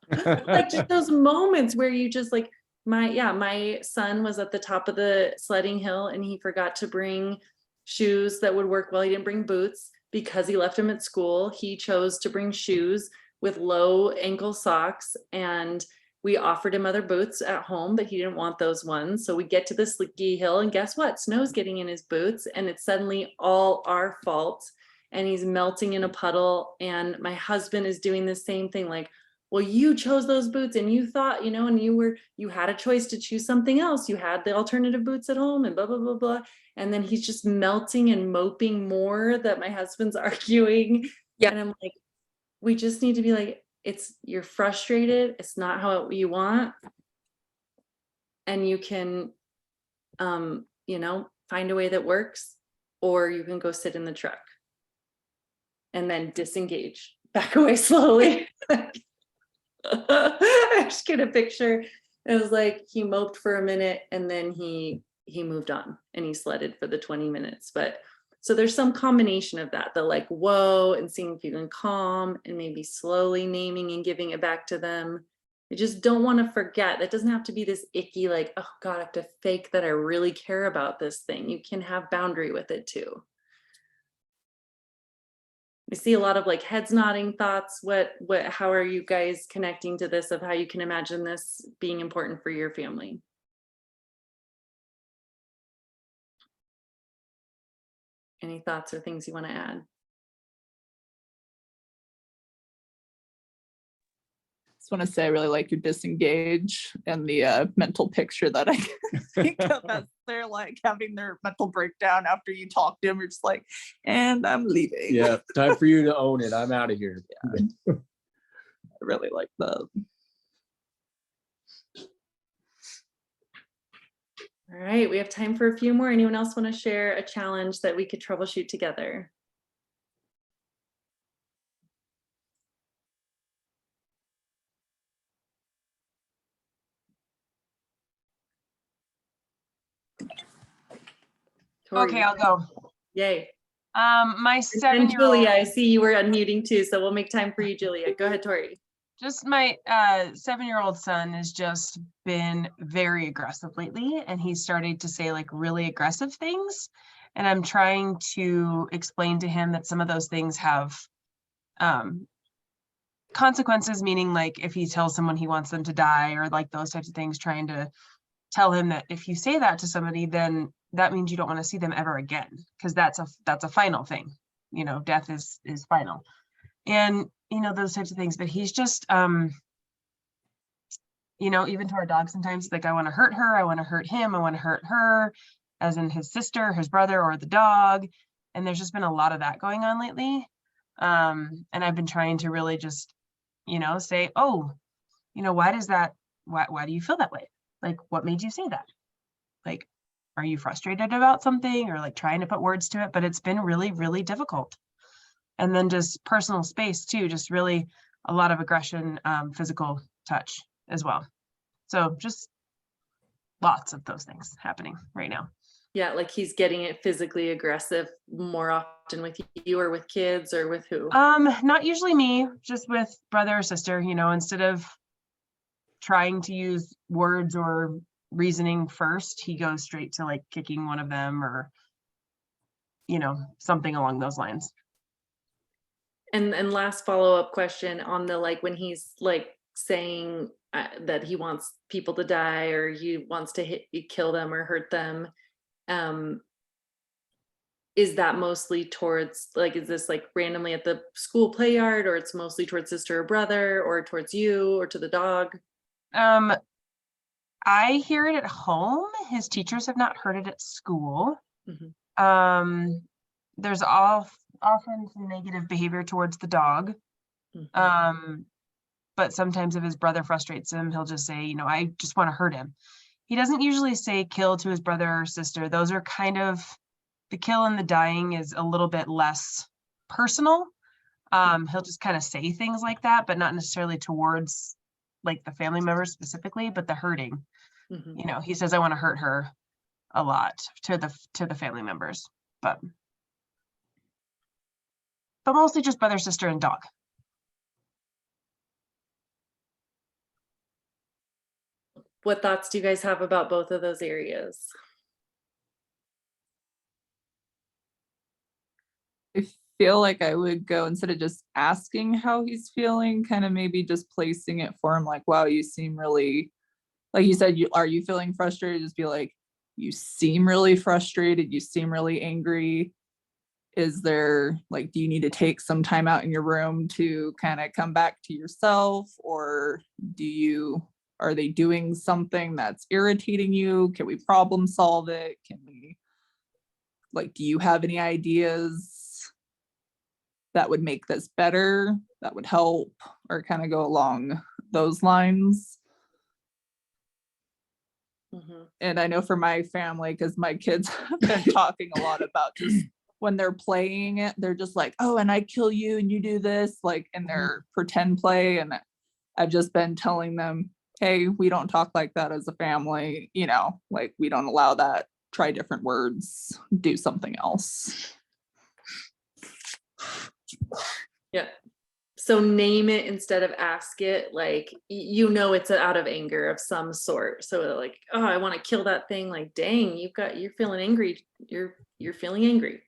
Like just those moments where you just like my son was at the top of the sledding hill and he forgot to bring shoes that would work well. He didn't bring boots because he left them at school. He chose to bring shoes with low ankle socks, and we offered him other boots at home, but he didn't want those ones. So we get to the slicky hill and guess what? Snow's getting in his boots and it's suddenly all our fault. And he's melting in a puddle. And my husband is doing the same thing. Like, well, you chose those boots and you thought, you know, and you had a choice to choose something else. You had the alternative boots at home and blah, blah, blah, blah. And then he's just melting and moping more that my husband's arguing. Yeah. And I'm like, we just need to be like, you're frustrated. It's not how you want. And you can, you know, find a way that works, or you can go sit in the truck and then disengage, back away slowly. I just get a picture. It was like he moped for a minute and then he moved on and he sledded for the 20 minutes. But so there's some combination of that, the like, whoa, and seeing if you can calm and maybe slowly naming and giving it back to them. You just don't want to forget. That doesn't have to be this icky, like, oh God, I have to fake that I really care about this thing. You can have boundary with it too. I see a lot of like heads nodding thoughts. How are you guys connecting to this of how you can imagine this being important for your family? Any thoughts or things you want to add? Just want to say I really like your disengage and the mental picture that I can think of as they're like having their mental breakdown after you talk to them. You're just like, and I'm leaving. Yeah, time for you to own it. I'm out of here. Yeah. I really like that. All right, we have time for a few more. Anyone else want to share a challenge that we could troubleshoot together? Tori. Okay, I'll go. Yay. My And 7-year-old. Julia, I see you were unmuting too, so we'll make time for you, Julia. Go ahead, Tori. Just my 7-year-old son has just been very aggressive lately, and he's starting to say like really aggressive things. And I'm trying to explain to him that some of those things have consequences, meaning like if he tells someone he wants them to die or like those types of things, trying to tell him that if you say that to somebody, then that means you don't want to see them ever again, because that's a final thing. You know, death is final. And you know, those types of things. But he's just you know, even to our dog sometimes, like I want to hurt her, I want to hurt him, I want to hurt her, as in his sister, his brother, or the dog. And there's just been a lot of that going on lately. And I've been trying to really just, you know, say, oh, you know, why do you feel that way? Like, what made you say that? Like, are you frustrated about something, or like trying to put words to it? But it's been really, really difficult. And then just personal space too, just really a lot of aggression, physical touch as well. So just lots of those things happening right now. Yeah, like he's getting it physically aggressive more often with you or with kids, or with who? Not usually me, just with brother or sister, you know, instead of trying to use words or reasoning first, he goes straight to like kicking one of them, or, you know, something along those lines. And last follow-up question on the, like, when he's like saying that he wants people to die, or he wants to kill them or hurt them, is that mostly towards, like, is this like randomly at the school play yard, or it's mostly towards sister or brother, or towards you, or to the dog? I hear it at home. His teachers have not heard it at school. Mm-hmm. There's often some negative behavior towards the dog. Mm-hmm. But sometimes if his brother frustrates him, he'll just say, you know, I just want to hurt him. He doesn't usually say kill to his brother or sister. Those are kind of, the kill and the dying is a little bit less personal. He'll just kind of say things like that, but not necessarily towards like the family members specifically, but the hurting. Mm-hmm. You know, he says, I want to hurt her a lot to the family members, but mostly just brother, sister, and dog. What thoughts do you guys have about both of those areas? I feel like I would go, instead of just asking how he's feeling, kind of maybe just placing it for him, like, wow, you seem really, like you said, are you feeling frustrated? Just be like, you seem really frustrated, you seem really angry. Is there, like, do you need to take some time out in your room to kind of come back to yourself? Or are they doing something that's irritating you? Can we problem solve it? Do you have any ideas that would make this better, that would help, or kind of go along those lines? Mm-hmm. And I know for my family, because my kids have been talking a lot about just when they're playing it, they're just like, oh, and I kill you and you do this, like in their pretend play. And I've just been telling them, hey, we don't talk like that as a family, you know, like we don't allow that. Try different words, do something else. Yeah. So name it instead of ask it, like, you know, it's out of anger of some sort. So like, oh, I want to kill that thing. Like, dang, you're feeling angry. You're feeling angry.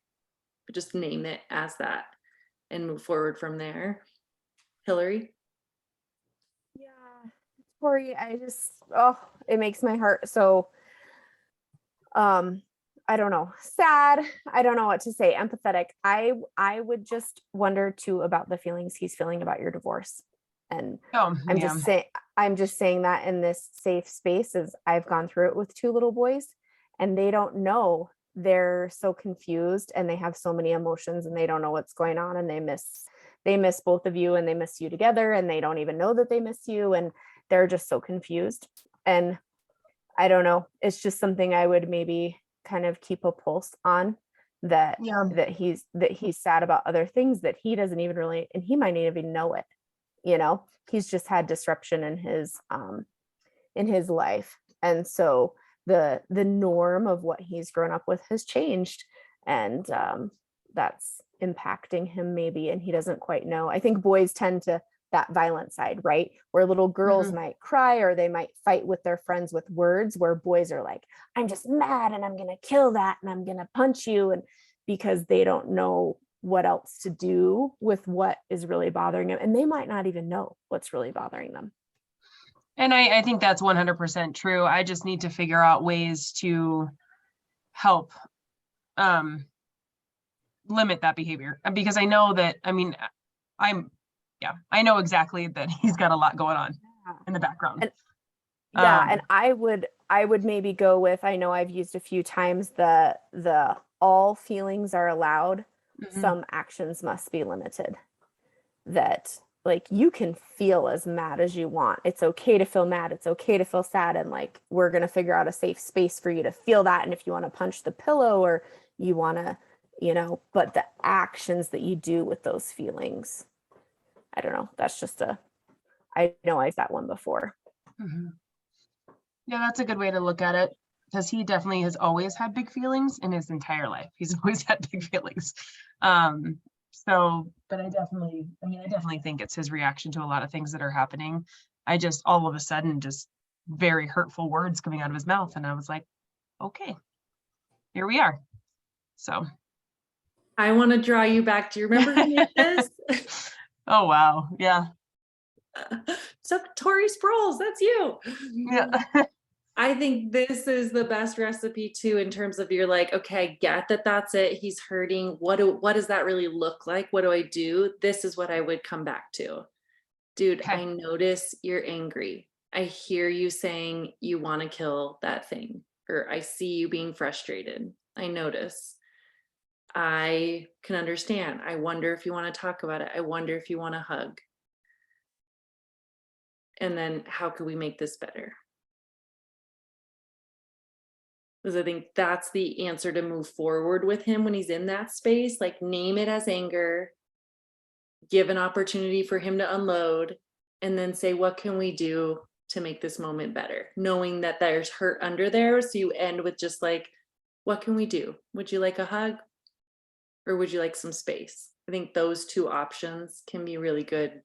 But just name it as that and move forward from there. Hillary? Yeah, Tori, it makes my heart so, I don't know, sad. I don't know what to say. Empathetic. I would just wonder too about the feelings he's feeling about your divorce. And I'm just saying that in this safe space, as I've gone through it with 2 little boys, and they don't know. They're so confused, and they have so many emotions, and they don't know what's going on, and they miss both of you, and they miss you together, and they don't even know that they miss you, and they're just so confused. And I don't know, it's just something I would maybe kind of keep a pulse on, that he's sad about other things that he doesn't even really, and he might not even know it, you know. He's just had disruption in his life, and so the norm of what he's grown up with has changed, and that's impacting him maybe, and he doesn't quite know. I think boys tend to that violent side, right? Where little girls Mhm. might cry or they might fight with their friends with words, where boys are like, I'm just mad and I'm going to kill that and I'm going to punch you. And because they don't know what else to do with what is really bothering them. And they might not even know what's really bothering them. And I think that's 100% true. I just need to figure out ways to help limit that behavior, because I know that, I mean, I know exactly that he's got a lot going on in the background. And and I would maybe go with, I know I've used a few times the all feelings are allowed, some actions must be limited. That like you can feel as mad as you want. It's okay to feel mad. It's okay to feel sad. And like, we're going to figure out a safe space for you to feel that. And if you want to punch the pillow or you want to, but the actions that you do with those feelings, I don't know. That's just I know I've got one before. Yeah, that's a good way to look at it, because he definitely has always had big feelings in his entire life. He's always had big feelings. But I definitely think it's his reaction to a lot of things that are happening. I just all of a sudden just very hurtful words coming out of his mouth. And I was like, okay, here we are. So I want to draw you back. Do you remember who made this? oh, wow. Yeah. So Tori Sproles, that's you. Yeah. I think this is the best recipe too, in terms of you're like, okay, I get that that's it. He's hurting. What does that really look like? What do I do? This is what I would come back to. Dude, I notice you're angry. I hear you saying you want to kill that thing, or I see you being frustrated. I notice. I can understand. I wonder if you want to talk about it. I wonder if you want to hug. And then how could we make this better? Because I think that's the answer to move forward with him when he's in that space. Like, name it as anger, give an opportunity for him to unload, and then say, what can we do to make this moment better? Knowing that there's hurt under there. So you end with just like, what can we do? Would you like a hug? Or would you like some space? I think those two options can be really good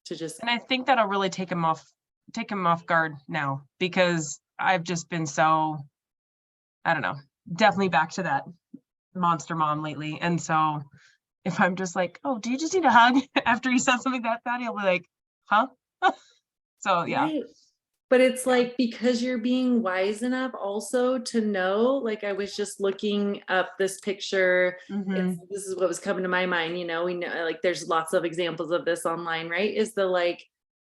to just. And I think that'll really take him off guard now, because I've just been so, I don't know, definitely back to that monster mom lately. And so if I'm just like, oh, do you just need a hug after you said something that bad, he'll be like, huh? So yeah. Right. But it's like, because you're being wise enough also to know, like, I was just looking up this picture. This is what was coming to my mind. We know like there's lots of examples of this online, right? Is the like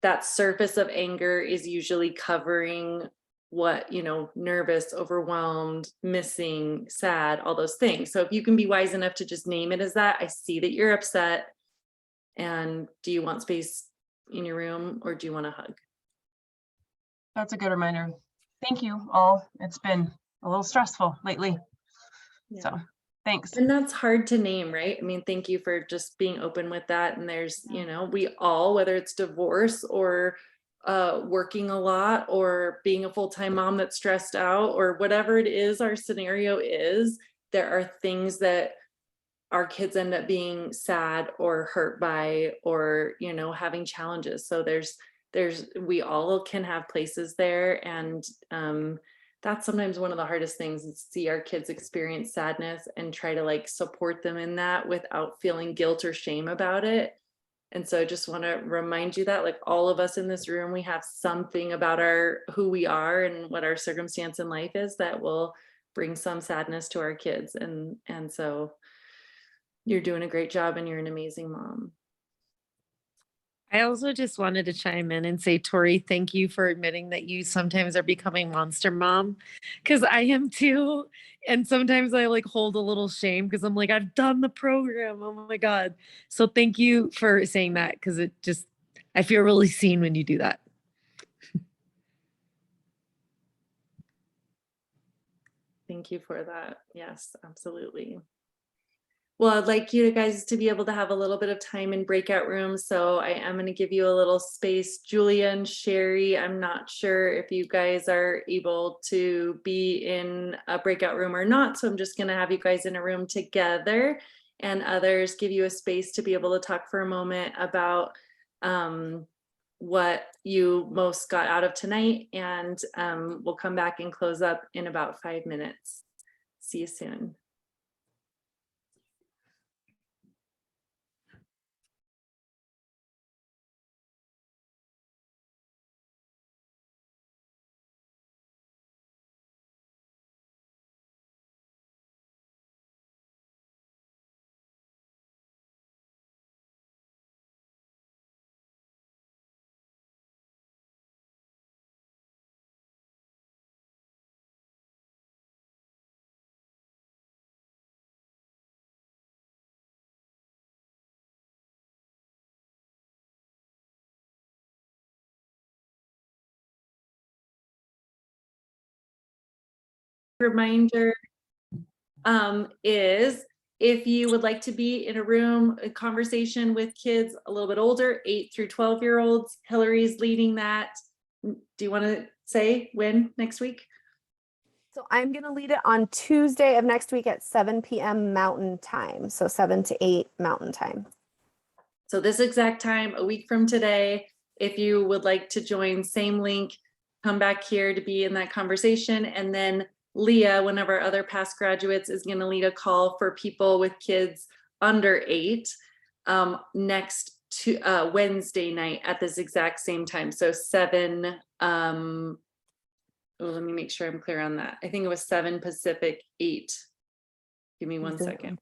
that surface of anger is usually covering what, nervous, overwhelmed, missing, sad, all those things. So if you can be wise enough to just name it as that, I see that you're upset. And do you want space in your room, or do you want a hug? That's a good reminder. Thank you all. It's been a little stressful lately. Yeah. So thanks. And that's hard to name, right? I mean, thank you for just being open with that. And there's, we all, whether it's divorce or working a lot or being a full-time mom that's stressed out or whatever it is our scenario is, there are things that our kids end up being sad or hurt by, or, having challenges. So we all can have places there. And that's sometimes one of the hardest things, is to see our kids experience sadness and try to like support them in that without feeling guilt or shame about it. And so I just want to remind you that, like, all of us in this room, we have something about who we are and what our circumstance in life is that will bring some sadness to our kids. And so you're doing a great job, and you're an amazing mom. I also just wanted to chime in and say, Tori, thank you for admitting that you sometimes are becoming monster mom, because I am too. And sometimes I like hold a little shame because I'm like, I've done the program. Oh my God. So thank you for saying that, because I feel really seen when you do that. Thank you for that. Yes, absolutely. Well, I'd like you guys to be able to have a little bit of time in breakout rooms. So I am going to give you a little space. Julia and Sherry, I'm not sure if you guys are able to be in a breakout room or not. So I'm just going to have you guys in a room together, and others give you a space to be able to talk for a moment about what you most got out of tonight, and we'll come back and close up in about 5 minutes. See you soon. Reminder is if you would like to be in a room, a conversation with kids a little bit older, 8 through 12-year-olds, Hillary's leading that. Do you want to say when next week? So I'm going to lead it on Tuesday of next week at 7 p.m. Mountain Time. So 7 to 8 Mountain Time. So this exact time, a week from today, if you would like to join, same link, come back here to be in that conversation. And then Leah, one of our other past graduates, is going to lead a call for people with kids under 8 next to Wednesday night at this exact same time. So 7, oh, let me make sure I'm clear on that. I think it was 7 Pacific, 8. Give me one second.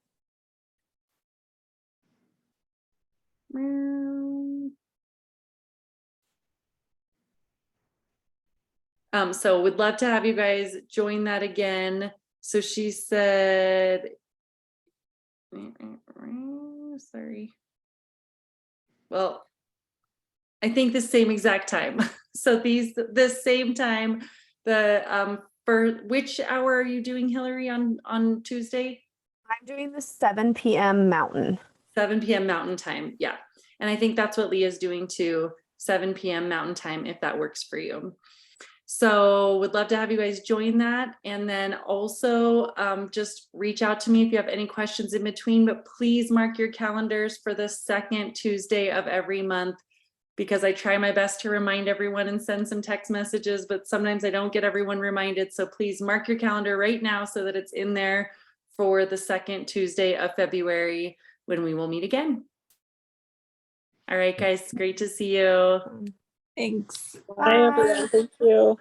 So would love to have you guys join that again. So she said, sorry. Well, I think the same exact time. So the same time, for which hour are you doing, Hillary, on Tuesday? I'm doing the 7 p.m. Mountain. 7 p.m. Mountain Time. Yeah. And I think that's what Leah's doing too, 7 p.m. Mountain Time, if that works for you. So would love to have you guys join that. And then also just reach out to me if you have any questions in between, but please mark your calendars for the second Tuesday of every month, because I try my best to remind everyone and send some text messages, but sometimes I don't get everyone reminded. So please mark your calendar right now so that it's in there for the second Tuesday of February when we will meet again. All right, guys, great to see you. Thanks. Bye. Bye, everyone. Thank you.